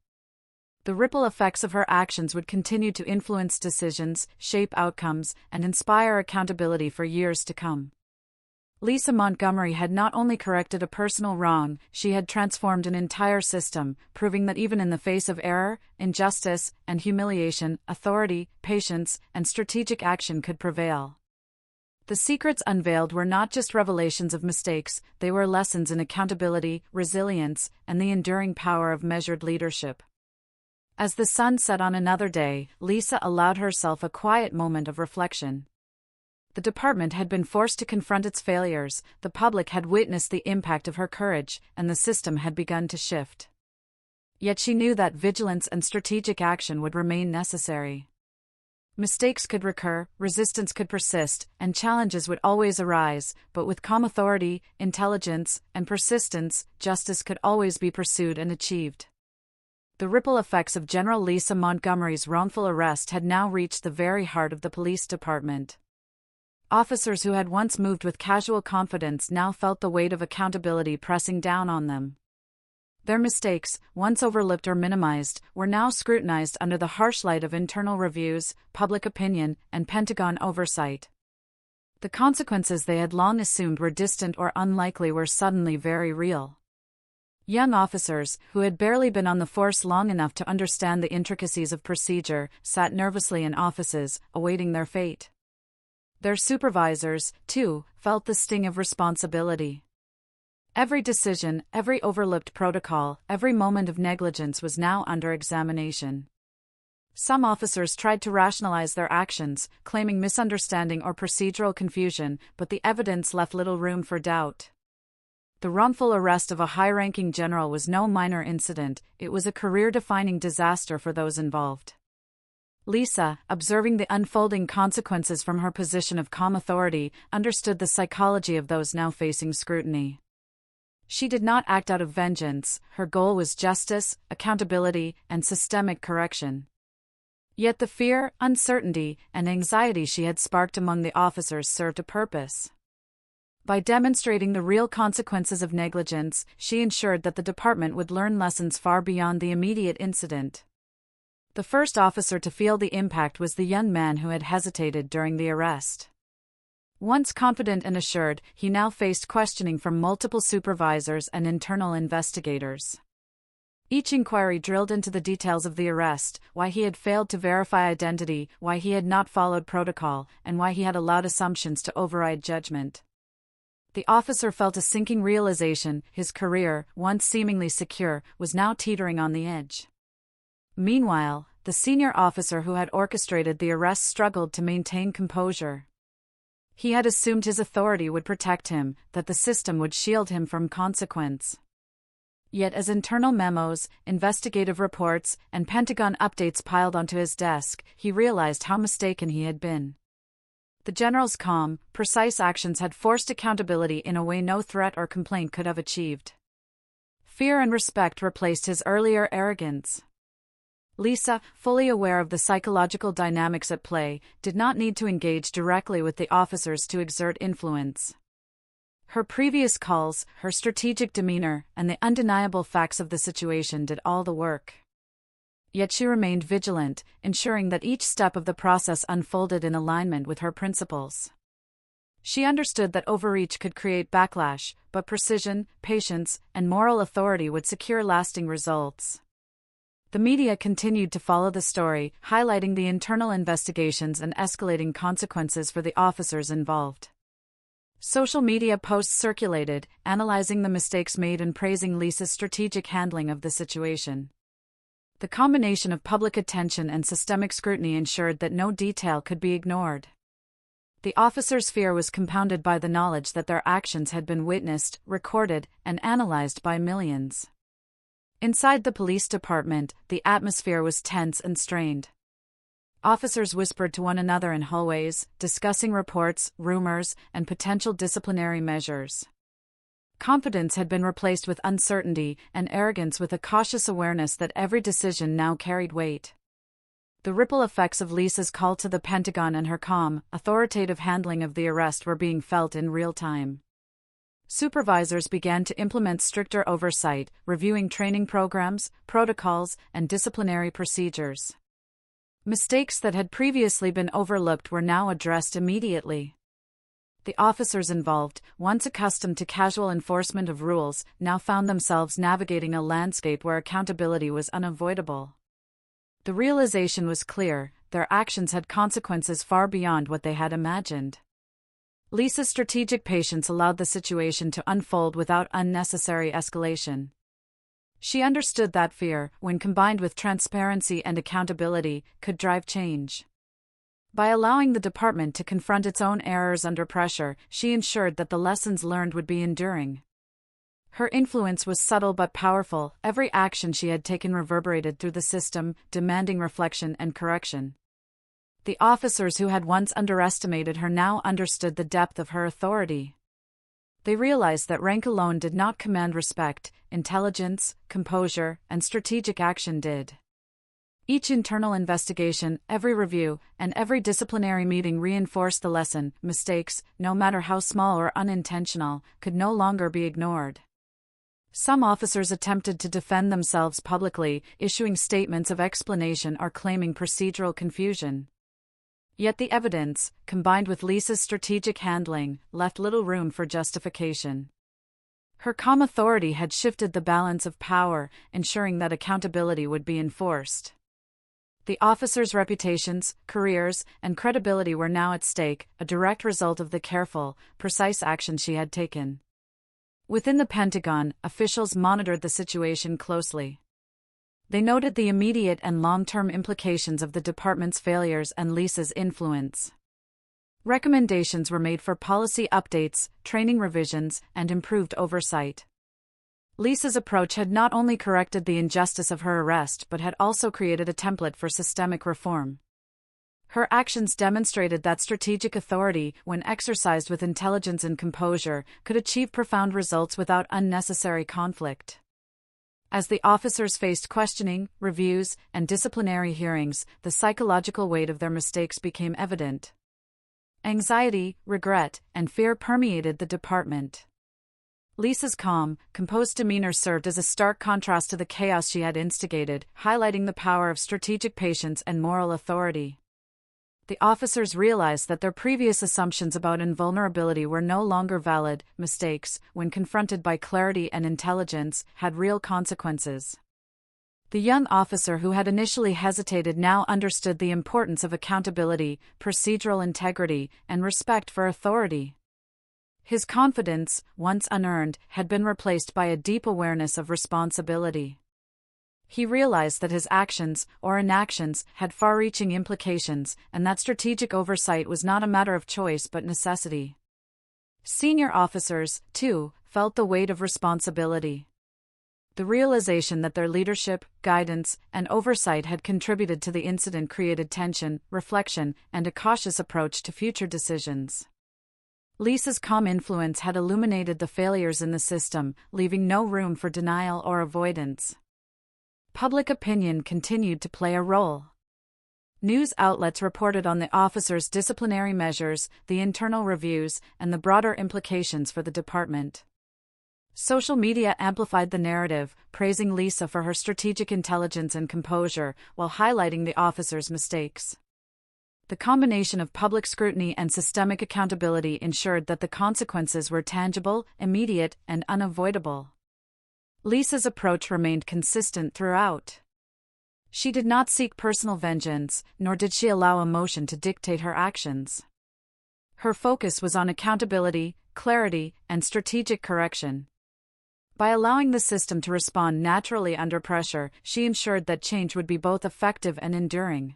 The ripple effects of her actions would continue to influence decisions, shape outcomes, and inspire accountability for years to come. Lisa Montgomery had not only corrected a personal wrong, she had transformed an entire system, proving that even in the face of error, injustice, and humiliation, authority, patience, and strategic action could prevail. The secrets unveiled were not just revelations of mistakes, they were lessons in accountability, resilience, and the enduring power of measured leadership. As the sun set on another day, Lisa allowed herself a quiet moment of reflection. The department had been forced to confront its failures, the public had witnessed the impact of her courage, and the system had begun to shift. Yet she knew that vigilance and strategic action would remain necessary. Mistakes could recur, resistance could persist, and challenges would always arise, but with calm authority, intelligence, and persistence, justice could always be pursued and achieved. The ripple effects of General Lisa Montgomery's wrongful arrest had now reached the very heart of the police department. Officers who had once moved with casual confidence now felt the weight of accountability pressing down on them. Their mistakes, once overlooked or minimized, were now scrutinized under the harsh light of internal reviews, public opinion, and Pentagon oversight. The consequences they had long assumed were distant or unlikely were suddenly very real. Young officers, who had barely been on the force long enough to understand the intricacies of procedure, sat nervously in offices, awaiting their fate. Their supervisors, too, felt the sting of responsibility. Every decision, every overlooked protocol, every moment of negligence was now under examination. Some officers tried to rationalize their actions, claiming misunderstanding or procedural confusion, but the evidence left little room for doubt. The wrongful arrest of a high-ranking general was no minor incident, it was a career-defining disaster for those involved. Lisa, observing the unfolding consequences from her position of calm authority, understood the psychology of those now facing scrutiny. She did not act out of vengeance, her goal was justice, accountability, and systemic correction. Yet the fear, uncertainty, and anxiety she had sparked among the officers served a purpose. By demonstrating the real consequences of negligence, she ensured that the department would learn lessons far beyond the immediate incident. The first officer to feel the impact was the young man who had hesitated during the arrest. Once confident and assured, he now faced questioning from multiple supervisors and internal investigators. Each inquiry drilled into the details of the arrest, why he had failed to verify identity, why he had not followed protocol, and why he had allowed assumptions to override judgment. The officer felt a sinking realization: his career, once seemingly secure, was now teetering on the edge. Meanwhile, the senior officer who had orchestrated the arrest struggled to maintain composure. He had assumed his authority would protect him, that the system would shield him from consequence. Yet as internal memos, investigative reports, and Pentagon updates piled onto his desk, he realized how mistaken he had been. The general's calm, precise actions had forced accountability in a way no threat or complaint could have achieved. Fear and respect replaced his earlier arrogance. Lisa, fully aware of the psychological dynamics at play, did not need to engage directly with the officers to exert influence. Her previous calls, her strategic demeanor, and the undeniable facts of the situation did all the work. Yet she remained vigilant, ensuring that each step of the process unfolded in alignment with her principles. She understood that overreach could create backlash, but precision, patience, and moral authority would secure lasting results. The media continued to follow the story, highlighting the internal investigations and escalating consequences for the officers involved. Social media posts circulated, analyzing the mistakes made and praising Lisa's strategic handling of the situation. The combination of public attention and systemic scrutiny ensured that no detail could be ignored. The officers' fear was compounded by the knowledge that their actions had been witnessed, recorded, and analyzed by millions. Inside the police department, the atmosphere was tense and strained. Officers whispered to one another in hallways, discussing reports, rumors, and potential disciplinary measures. Confidence had been replaced with uncertainty, and arrogance with a cautious awareness that every decision now carried weight. The ripple effects of Lisa's call to the Pentagon and her calm, authoritative handling of the arrest were being felt in real time. Supervisors began to implement stricter oversight, reviewing training programs, protocols, and disciplinary procedures. Mistakes that had previously been overlooked were now addressed immediately. The officers involved, once accustomed to casual enforcement of rules, now found themselves navigating a landscape where accountability was unavoidable. The realization was clear: their actions had consequences far beyond what they had imagined. Lisa's strategic patience allowed the situation to unfold without unnecessary escalation. She understood that fear, when combined with transparency and accountability, could drive change. By allowing the department to confront its own errors under pressure, she ensured that the lessons learned would be enduring. Her influence was subtle but powerful. Every action she had taken reverberated through the system, demanding reflection and correction. The officers who had once underestimated her now understood the depth of her authority. They realized that rank alone did not command respect; intelligence, composure, and strategic action did. Each internal investigation, every review, and every disciplinary meeting reinforced the lesson: mistakes, no matter how small or unintentional, could no longer be ignored. Some officers attempted to defend themselves publicly, issuing statements of explanation or claiming procedural confusion. Yet the evidence, combined with Lisa's strategic handling, left little room for justification. Her calm authority had shifted the balance of power, ensuring that accountability would be enforced. The officers' reputations, careers, and credibility were now at stake, a direct result of the careful, precise action she had taken. Within the Pentagon, officials monitored the situation closely. They noted the immediate and long-term implications of the department's failures and Lisa's influence. Recommendations were made for policy updates, training revisions, and improved oversight. Lisa's approach had not only corrected the injustice of her arrest but had also created a template for systemic reform. Her actions demonstrated that strategic authority, when exercised with intelligence and composure, could achieve profound results without unnecessary conflict. As the officers faced questioning, reviews, and disciplinary hearings, the psychological weight of their mistakes became evident. Anxiety, regret, and fear permeated the department. Lisa's calm, composed demeanor served as a stark contrast to the chaos she had instigated, highlighting the power of strategic patience and moral authority. The officers realized that their previous assumptions about invulnerability were no longer valid. Mistakes, when confronted by clarity and intelligence, had real consequences. The young officer who had initially hesitated now understood the importance of accountability, procedural integrity, and respect for authority. His confidence, once unearned, had been replaced by a deep awareness of responsibility. He realized that his actions, or inactions, had far-reaching implications, and that strategic oversight was not a matter of choice but necessity. Senior officers, too, felt the weight of responsibility. The realization that their leadership, guidance, and oversight had contributed to the incident created tension, reflection, and a cautious approach to future decisions. Lisa's calm influence had illuminated the failures in the system, leaving no room for denial or avoidance. Public opinion continued to play a role. News outlets reported on the officers' disciplinary measures, the internal reviews, and the broader implications for the department. Social media amplified the narrative, praising Lisa for her strategic intelligence and composure, while highlighting the officers' mistakes. The combination of public scrutiny and systemic accountability ensured that the consequences were tangible, immediate, and unavoidable. Lisa's approach remained consistent throughout. She did not seek personal vengeance, nor did she allow emotion to dictate her actions. Her focus was on accountability, clarity, and strategic correction. By allowing the system to respond naturally under pressure, she ensured that change would be both effective and enduring.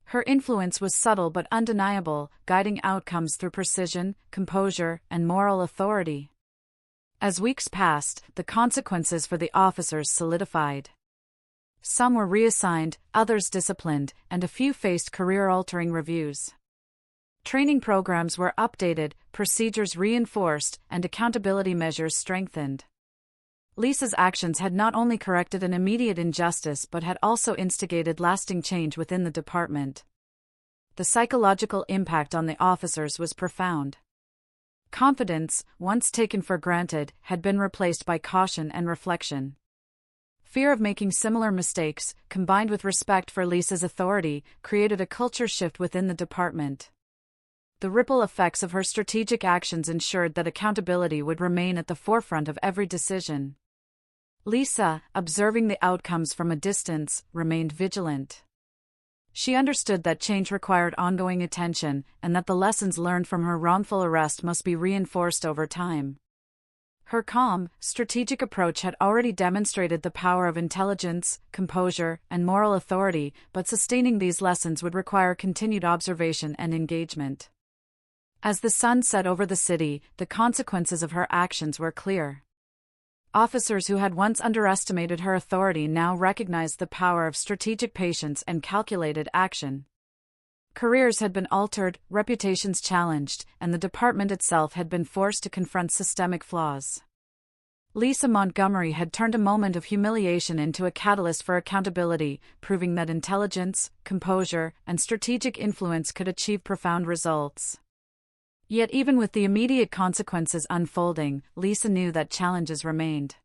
Her influence was subtle but undeniable, guiding outcomes through precision, composure, and moral authority. As weeks passed, the consequences for the officers solidified. Some were reassigned, others disciplined, and a few faced career-altering reviews. Training programs were updated, procedures reinforced, and accountability measures strengthened. Lisa's actions had not only corrected an immediate injustice but had also instigated lasting change within the department. The psychological impact on the officers was profound. Confidence, once taken for granted, had been replaced by caution and reflection. Fear of making similar mistakes, combined with respect for Lisa's authority, created a culture shift within the department. The ripple effects of her strategic actions ensured that accountability would remain at the forefront of every decision. Lisa, observing the outcomes from a distance, remained vigilant. She understood that change required ongoing attention, and that the lessons learned from her wrongful arrest must be reinforced over time. Her calm, strategic approach had already demonstrated the power of intelligence, composure, and moral authority, but sustaining these lessons would require continued observation and engagement. As the sun set over the city, the consequences of her actions were clear. Officers who had once underestimated her authority now recognized the power of strategic patience and calculated action. Careers had been altered, reputations challenged, and the department itself had been forced to confront systemic flaws. Lisa Montgomery had turned a moment of humiliation into a catalyst for accountability, proving that intelligence, composure, and strategic influence could achieve profound results. Yet even with the immediate consequences unfolding, Lisa knew that challenges remained.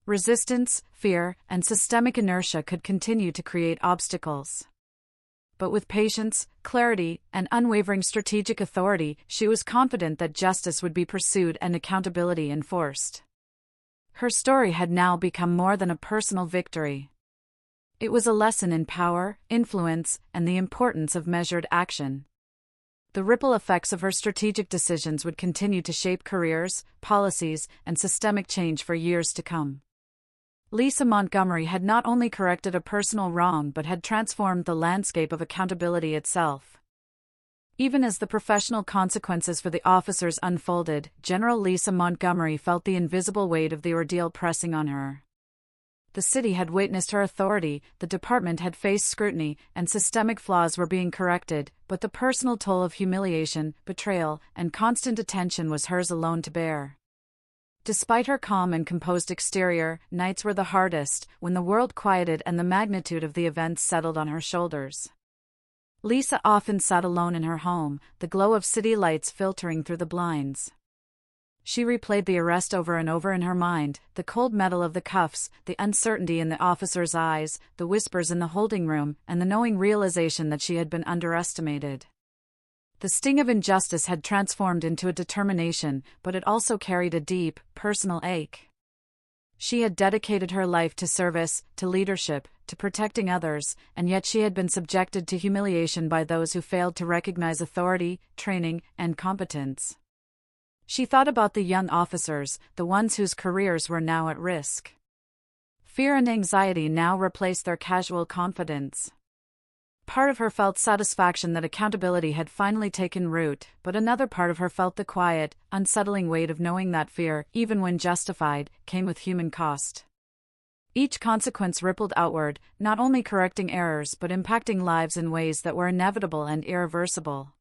Resistance, fear, and systemic inertia could continue to create obstacles. But with patience, clarity, and unwavering strategic authority, she was confident that justice would be pursued and accountability enforced. Her story had now become more than a personal victory. It was a lesson in power, influence, and the importance of measured action. The ripple effects of her strategic decisions would continue to shape careers, policies, and systemic change for years to come. Lisa Montgomery had not only corrected a personal wrong but had transformed the landscape of accountability itself. Even as the professional consequences for the officers unfolded, General Lisa Montgomery felt the invisible weight of the ordeal pressing on her. The city had witnessed her authority, the department had faced scrutiny, and systemic flaws were being corrected, but the personal toll of humiliation, betrayal, and constant attention was hers alone to bear. Despite her calm and composed exterior, nights were the hardest, when the world quieted and the magnitude of the events settled on her shoulders. Lisa often sat alone in her home, the glow of city lights filtering through the blinds. She replayed the arrest over and over in her mind, the cold metal of the cuffs, the uncertainty in the officer's eyes, the whispers in the holding room, and the knowing realization that she had been underestimated. The sting of injustice had transformed into a determination, but it also carried a deep, personal ache. She had dedicated her life to service, to leadership, to protecting others, and yet she had been subjected to humiliation by those who failed to recognize authority, training, and competence. She thought about the young officers, the ones whose careers were now at risk. Fear and anxiety now replaced their casual confidence. Part of her felt satisfaction that accountability had finally taken root, but another part of her felt the quiet, unsettling weight of knowing that fear, even when justified, came with human cost. Each consequence rippled outward, not only correcting errors but impacting lives in ways that were inevitable and irreversible.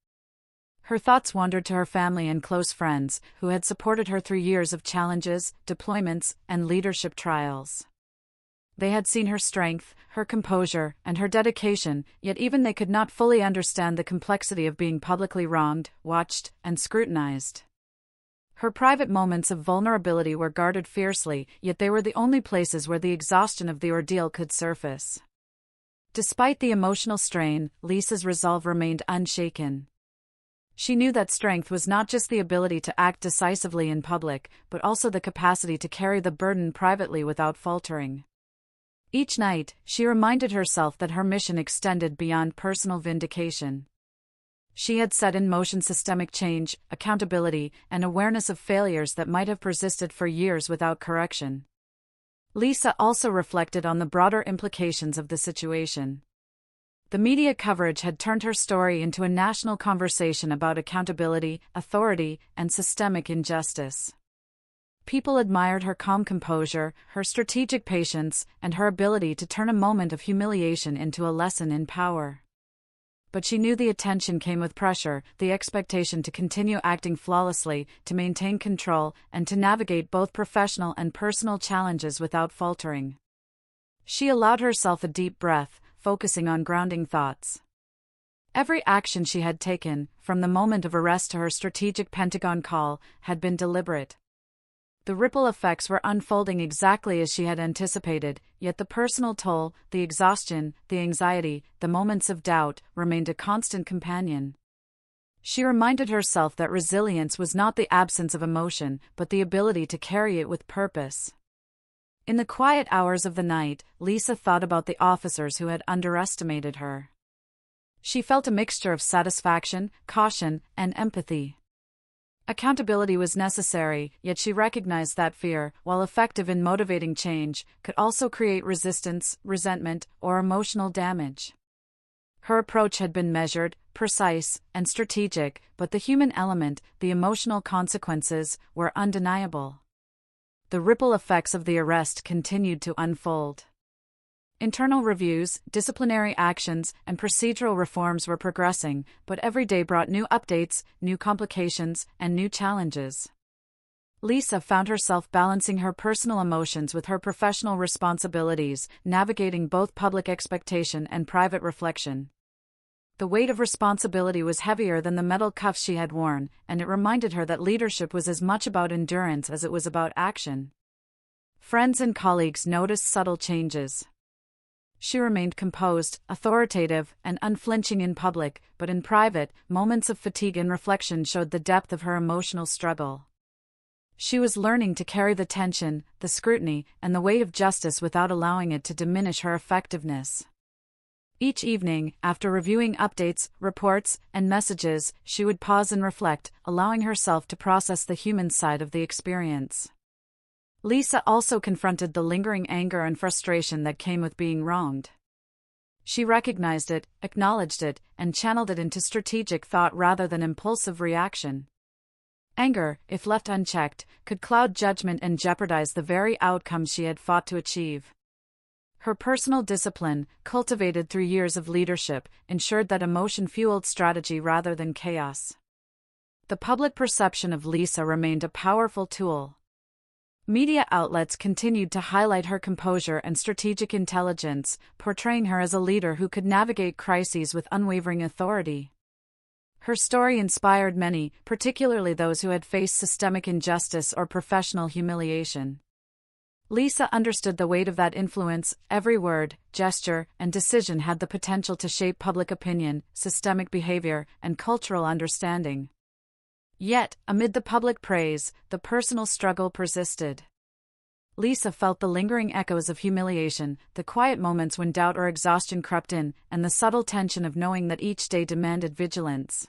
Her thoughts wandered to her family and close friends, who had supported her through years of challenges, deployments, and leadership trials. They had seen her strength, her composure, and her dedication, yet even they could not fully understand the complexity of being publicly wronged, watched, and scrutinized. Her private moments of vulnerability were guarded fiercely, yet they were the only places where the exhaustion of the ordeal could surface. Despite the emotional strain, Lisa's resolve remained unshaken. She knew that strength was not just the ability to act decisively in public, but also the capacity to carry the burden privately without faltering. Each night, she reminded herself that her mission extended beyond personal vindication. She had set in motion systemic change, accountability, and awareness of failures that might have persisted for years without correction. Lisa also reflected on the broader implications of the situation. The media coverage had turned her story into a national conversation about accountability, authority, and systemic injustice. People admired her calm composure, her strategic patience, and her ability to turn a moment of humiliation into a lesson in power. But she knew the attention came with pressure, the expectation to continue acting flawlessly, to maintain control, and to navigate both professional and personal challenges without faltering. She allowed herself a deep breath, focusing on grounding thoughts. Every action she had taken, from the moment of arrest to her strategic Pentagon call, had been deliberate. The ripple effects were unfolding exactly as she had anticipated, yet the personal toll, the exhaustion, the anxiety, the moments of doubt, remained a constant companion. She reminded herself that resilience was not the absence of emotion, but the ability to carry it with purpose. In the quiet hours of the night, Lisa thought about the officers who had underestimated her. She felt a mixture of satisfaction, caution, and empathy. Accountability was necessary, yet she recognized that fear, while effective in motivating change, could also create resistance, resentment, or emotional damage. Her approach had been measured, precise, and strategic, but the human element, the emotional consequences, were undeniable. The ripple effects of the arrest continued to unfold. Internal reviews, disciplinary actions, and procedural reforms were progressing, but every day brought new updates, new complications, and new challenges. Lisa found herself balancing her personal emotions with her professional responsibilities, navigating both public expectation and private reflection. The weight of responsibility was heavier than the metal cuffs she had worn, and it reminded her that leadership was as much about endurance as it was about action. Friends and colleagues noticed subtle changes. She remained composed, authoritative, and unflinching in public, but in private, moments of fatigue and reflection showed the depth of her emotional struggle. She was learning to carry the tension, the scrutiny, and the weight of justice without allowing it to diminish her effectiveness. Each evening, after reviewing updates, reports, and messages, she would pause and reflect, allowing herself to process the human side of the experience. Lisa also confronted the lingering anger and frustration that came with being wronged. She recognized it, acknowledged it, and channeled it into strategic thought rather than impulsive reaction. Anger, if left unchecked, could cloud judgment and jeopardize the very outcomes she had fought to achieve. Her personal discipline, cultivated through years of leadership, ensured that emotion fueled strategy rather than chaos. The public perception of Lisa remained a powerful tool. Media outlets continued to highlight her composure and strategic intelligence, portraying her as a leader who could navigate crises with unwavering authority. Her story inspired many, particularly those who had faced systemic injustice or professional humiliation. Lisa understood the weight of that influence. Every word, gesture, and decision had the potential to shape public opinion, systemic behavior, and cultural understanding. Yet, amid the public praise, the personal struggle persisted. Lisa felt the lingering echoes of humiliation, the quiet moments when doubt or exhaustion crept in, and the subtle tension of knowing that each day demanded vigilance.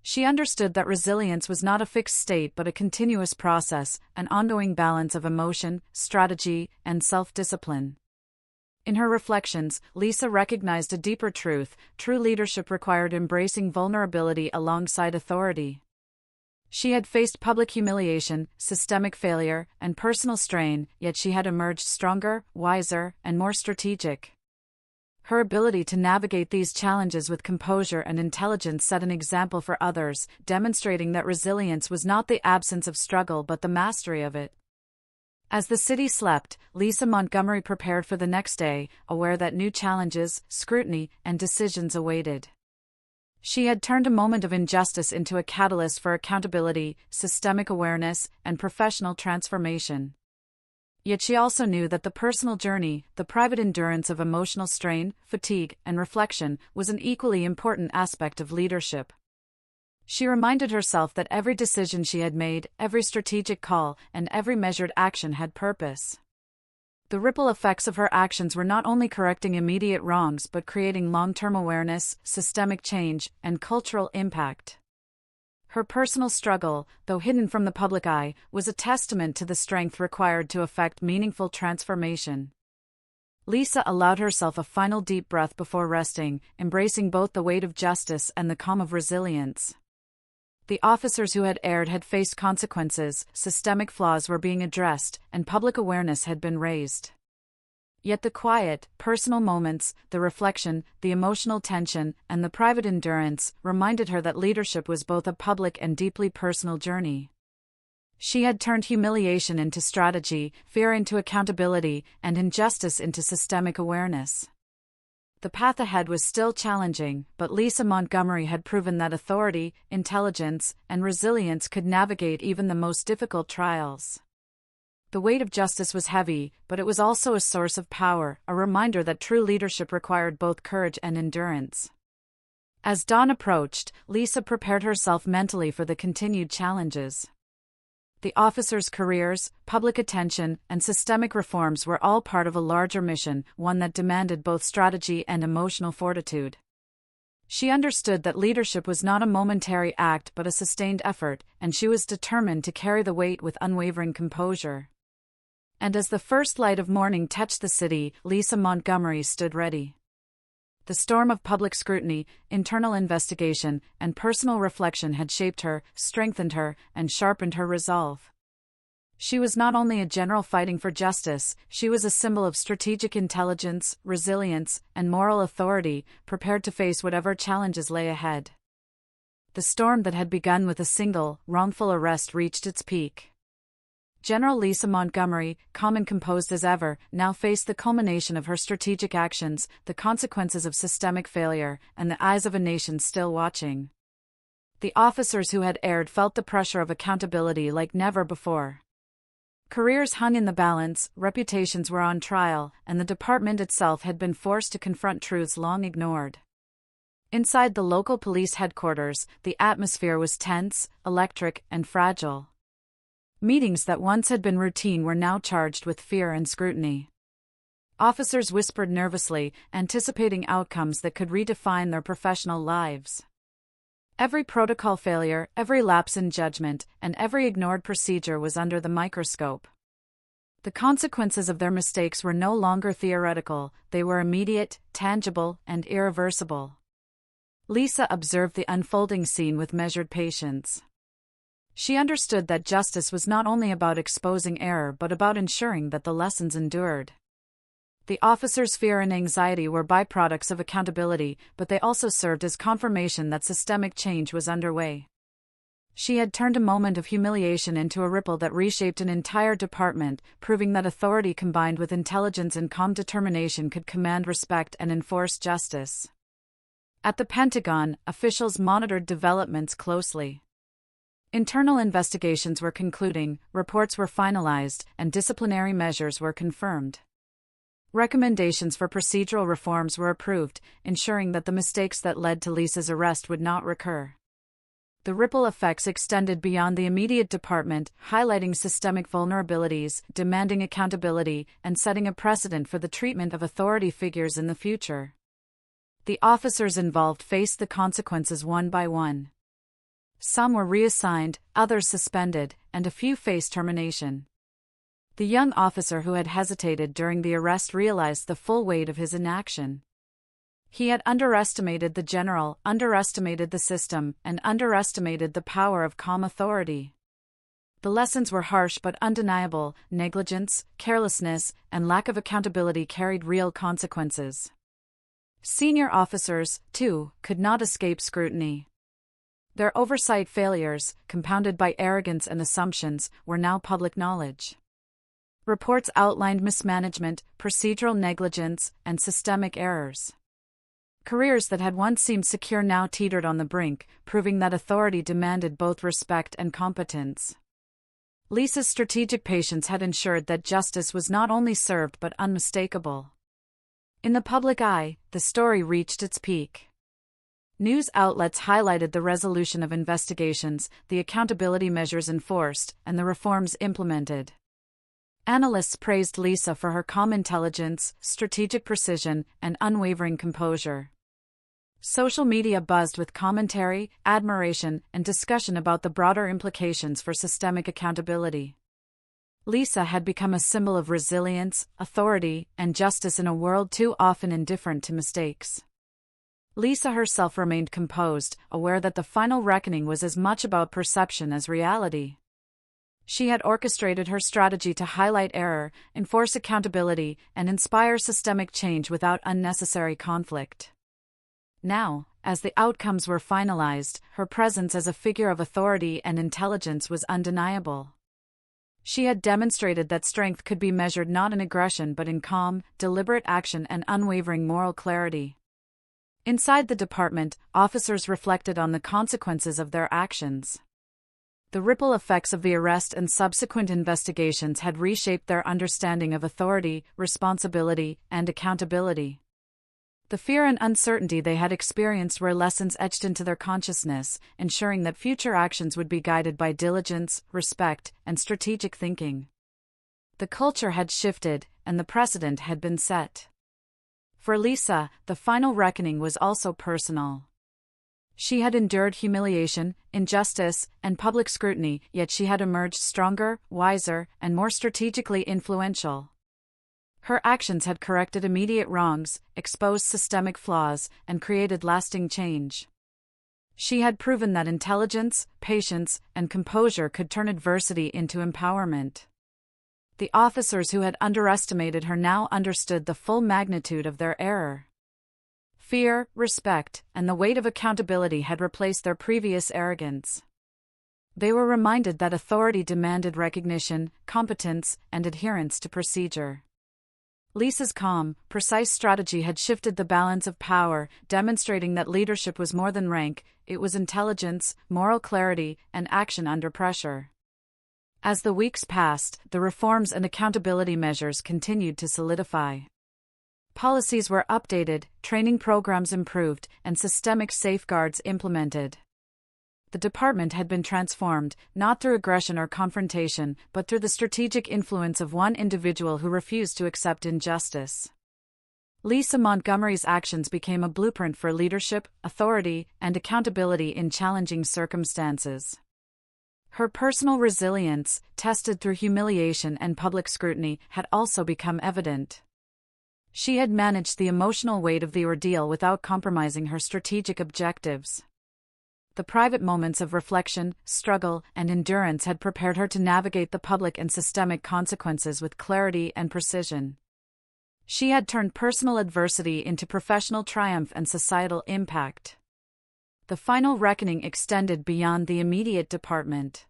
She understood that resilience was not a fixed state but a continuous process, an ongoing balance of emotion, strategy, and self-discipline. In her reflections, Lisa recognized a deeper truth: true leadership required embracing vulnerability alongside authority. She had faced public humiliation, systemic failure, and personal strain, yet she had emerged stronger, wiser, and more strategic. Her ability to navigate these challenges with composure and intelligence set an example for others, demonstrating that resilience was not the absence of struggle but the mastery of it. As the city slept, Lisa Montgomery prepared for the next day, aware that new challenges, scrutiny, and decisions awaited. She had turned a moment of injustice into a catalyst for accountability, systemic awareness, and professional transformation. Yet she also knew that the personal journey, the private endurance of emotional strain, fatigue, and reflection, was an equally important aspect of leadership. She reminded herself that every decision she had made, every strategic call, and every measured action had purpose. The ripple effects of her actions were not only correcting immediate wrongs but creating long-term awareness, systemic change, and cultural impact. Her personal struggle, though hidden from the public eye, was a testament to the strength required to effect meaningful transformation. Lisa allowed herself a final deep breath before resting, embracing both the weight of justice and the calm of resilience. The officers who had erred had faced consequences, systemic flaws were being addressed, and public awareness had been raised. Yet the quiet, personal moments, the reflection, the emotional tension, and the private endurance reminded her that leadership was both a public and deeply personal journey. She had turned humiliation into strategy, fear into accountability, and injustice into systemic awareness. The path ahead was still challenging, but Lisa Montgomery had proven that authority, intelligence, and resilience could navigate even the most difficult trials. The weight of justice was heavy, but it was also a source of power, a reminder that true leadership required both courage and endurance. As dawn approached, Lisa prepared herself mentally for the continued challenges. The officers' careers, public attention, and systemic reforms were all part of a larger mission, one that demanded both strategy and emotional fortitude. She understood that leadership was not a momentary act but a sustained effort, and she was determined to carry the weight with unwavering composure. And as the first light of morning touched the city, Lisa Montgomery stood ready. The storm of public scrutiny, internal investigation, and personal reflection had shaped her, strengthened her, and sharpened her resolve. She was not only a general fighting for justice, she was a symbol of strategic intelligence, resilience, and moral authority, prepared to face whatever challenges lay ahead. The storm that had begun with a single, wrongful arrest reached its peak. General Lisa Montgomery, calm and composed as ever, now faced the culmination of her strategic actions, the consequences of systemic failure, and the eyes of a nation still watching. The officers who had erred felt the pressure of accountability like never before. Careers hung in the balance, reputations were on trial, and the department itself had been forced to confront truths long ignored. Inside the local police headquarters, the atmosphere was tense, electric, and fragile. Meetings that once had been routine were now charged with fear and scrutiny. Officers whispered nervously, anticipating outcomes that could redefine their professional lives. Every protocol failure, every lapse in judgment, and every ignored procedure was under the microscope. The consequences of their mistakes were no longer theoretical, they were immediate, tangible, and irreversible. Lisa observed the unfolding scene with measured patience. She understood that justice was not only about exposing error but about ensuring that the lessons endured. The officers' fear and anxiety were byproducts of accountability, but they also served as confirmation that systemic change was underway. She had turned a moment of humiliation into a ripple that reshaped an entire department, proving that authority combined with intelligence and calm determination could command respect and enforce justice. At the Pentagon, officials monitored developments closely. Internal investigations were concluding, reports were finalized, and disciplinary measures were confirmed. Recommendations for procedural reforms were approved, ensuring that the mistakes that led to Lisa's arrest would not recur. The ripple effects extended beyond the immediate department, highlighting systemic vulnerabilities, demanding accountability, and setting a precedent for the treatment of authority figures in the future. The officers involved faced the consequences one by one. Some were reassigned, others suspended, and a few faced termination. The young officer who had hesitated during the arrest realized the full weight of his inaction. He had underestimated the general, underestimated the system, and underestimated the power of calm authority. The lessons were harsh but undeniable. Negligence, carelessness, and lack of accountability carried real consequences. Senior officers, too, could not escape scrutiny. Their oversight failures, compounded by arrogance and assumptions, were now public knowledge. Reports outlined mismanagement, procedural negligence, and systemic errors. Careers that had once seemed secure now teetered on the brink, proving that authority demanded both respect and competence. Lisa's strategic patience had ensured that justice was not only served but unmistakable. In the public eye, the story reached its peak. News outlets highlighted the resolution of investigations, the accountability measures enforced, and the reforms implemented. Analysts praised Lisa for her calm intelligence, strategic precision, and unwavering composure. Social media buzzed with commentary, admiration, and discussion about the broader implications for systemic accountability. Lisa had become a symbol of resilience, authority, and justice in a world too often indifferent to mistakes. Lisa herself remained composed, aware that the final reckoning was as much about perception as reality. She had orchestrated her strategy to highlight error, enforce accountability, and inspire systemic change without unnecessary conflict. Now, as the outcomes were finalized, her presence as a figure of authority and intelligence was undeniable. She had demonstrated that strength could be measured not in aggression but in calm, deliberate action and unwavering moral clarity. Inside the department, officers reflected on the consequences of their actions. The ripple effects of the arrest and subsequent investigations had reshaped their understanding of authority, responsibility, and accountability. The fear and uncertainty they had experienced were lessons etched into their consciousness, ensuring that future actions would be guided by diligence, respect, and strategic thinking. The culture had shifted, and the precedent had been set. For Lisa, the final reckoning was also personal. She had endured humiliation, injustice, and public scrutiny, yet she had emerged stronger, wiser, and more strategically influential. Her actions had corrected immediate wrongs, exposed systemic flaws, and created lasting change. She had proven that intelligence, patience, and composure could turn adversity into empowerment. The officers who had underestimated her now understood the full magnitude of their error. Fear, respect, and the weight of accountability had replaced their previous arrogance. They were reminded that authority demanded recognition, competence, and adherence to procedure. Lisa's calm, precise strategy had shifted the balance of power, demonstrating that leadership was more than rank, it was intelligence, moral clarity, and action under pressure. As the weeks passed, the reforms and accountability measures continued to solidify. Policies were updated, training programs improved, and systemic safeguards implemented. The department had been transformed, not through aggression or confrontation, but through the strategic influence of one individual who refused to accept injustice. Lisa Montgomery's actions became a blueprint for leadership, authority, and accountability in challenging circumstances. Her personal resilience, tested through humiliation and public scrutiny, had also become evident. She had managed the emotional weight of the ordeal without compromising her strategic objectives. The private moments of reflection, struggle, and endurance had prepared her to navigate the public and systemic consequences with clarity and precision. She had turned personal adversity into professional triumph and societal impact. The final reckoning extended beyond the immediate department.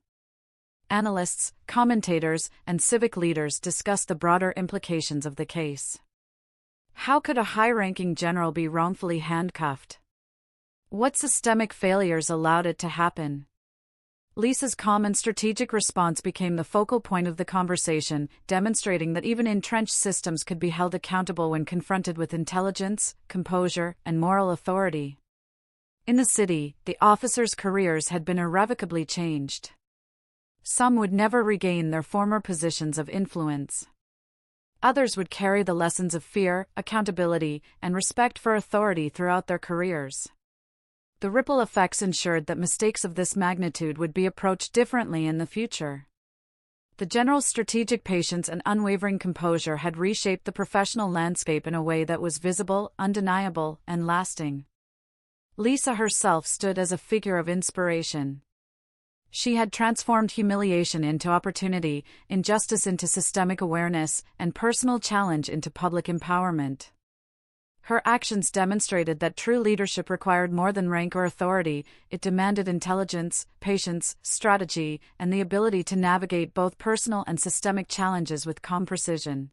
Analysts, commentators, and civic leaders discussed the broader implications of the case. How could a high-ranking general be wrongfully handcuffed? What systemic failures allowed it to happen? Lisa's calm and strategic response became the focal point of the conversation, demonstrating that even entrenched systems could be held accountable when confronted with intelligence, composure, and moral authority. In the city, the officers' careers had been irrevocably changed. Some would never regain their former positions of influence. Others would carry the lessons of fear, accountability, and respect for authority throughout their careers. The ripple effects ensured that mistakes of this magnitude would be approached differently in the future. The general's strategic patience and unwavering composure had reshaped the professional landscape in a way that was visible, undeniable, and lasting. Lisa herself stood as a figure of inspiration. She had transformed humiliation into opportunity, injustice into systemic awareness, and personal challenge into public empowerment. Her actions demonstrated that true leadership required more than rank or authority. It demanded intelligence, patience, strategy, and the ability to navigate both personal and systemic challenges with calm precision.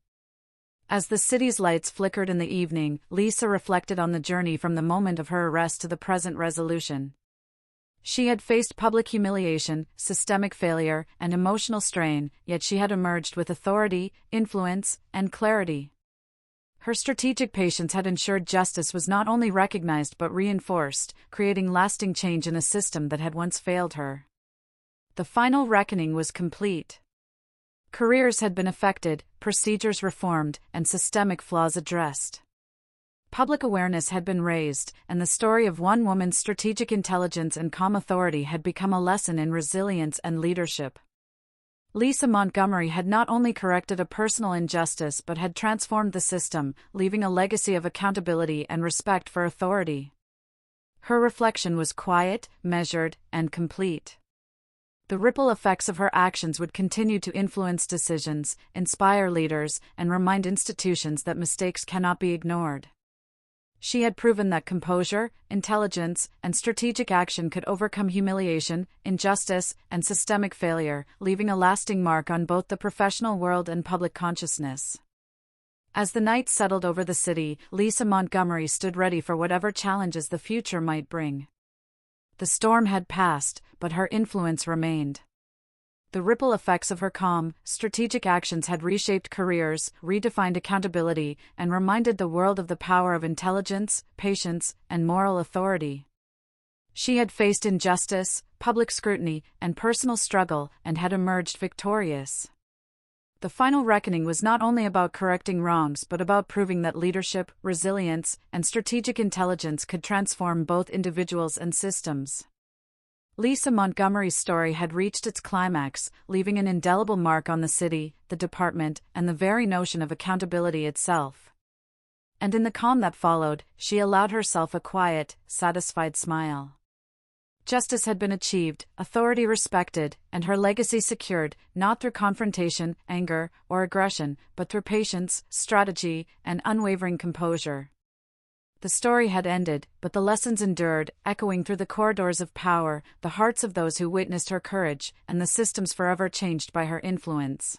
As the city's lights flickered in the evening, Lisa reflected on the journey from the moment of her arrest to the present resolution. She had faced public humiliation, systemic failure, and emotional strain, yet she had emerged with authority, influence, and clarity. Her strategic patience had ensured justice was not only recognized but reinforced, creating lasting change in a system that had once failed her. The final reckoning was complete. Careers had been affected, procedures reformed, and systemic flaws addressed. Public awareness had been raised, and the story of one woman's strategic intelligence and calm authority had become a lesson in resilience and leadership. Lisa Montgomery had not only corrected a personal injustice but had transformed the system, leaving a legacy of accountability and respect for authority. Her reflection was quiet, measured, and complete. The ripple effects of her actions would continue to influence decisions, inspire leaders, and remind institutions that mistakes cannot be ignored. She had proven that composure, intelligence, and strategic action could overcome humiliation, injustice, and systemic failure, leaving a lasting mark on both the professional world and public consciousness. As the night settled over the city, Lisa Montgomery stood ready for whatever challenges the future might bring. The storm had passed, but her influence remained. The ripple effects of her calm, strategic actions had reshaped careers, redefined accountability, and reminded the world of the power of intelligence, patience, and moral authority. She had faced injustice, public scrutiny, and personal struggle, and had emerged victorious. The final reckoning was not only about correcting wrongs but about proving that leadership, resilience, and strategic intelligence could transform both individuals and systems. Lisa Montgomery's story had reached its climax, leaving an indelible mark on the city, the department, and the very notion of accountability itself. And in the calm that followed, she allowed herself a quiet, satisfied smile. Justice had been achieved, authority respected, and her legacy secured, not through confrontation, anger, or aggression, but through patience, strategy, and unwavering composure. The story had ended, but the lessons endured, echoing through the corridors of power, the hearts of those who witnessed her courage, and the systems forever changed by her influence.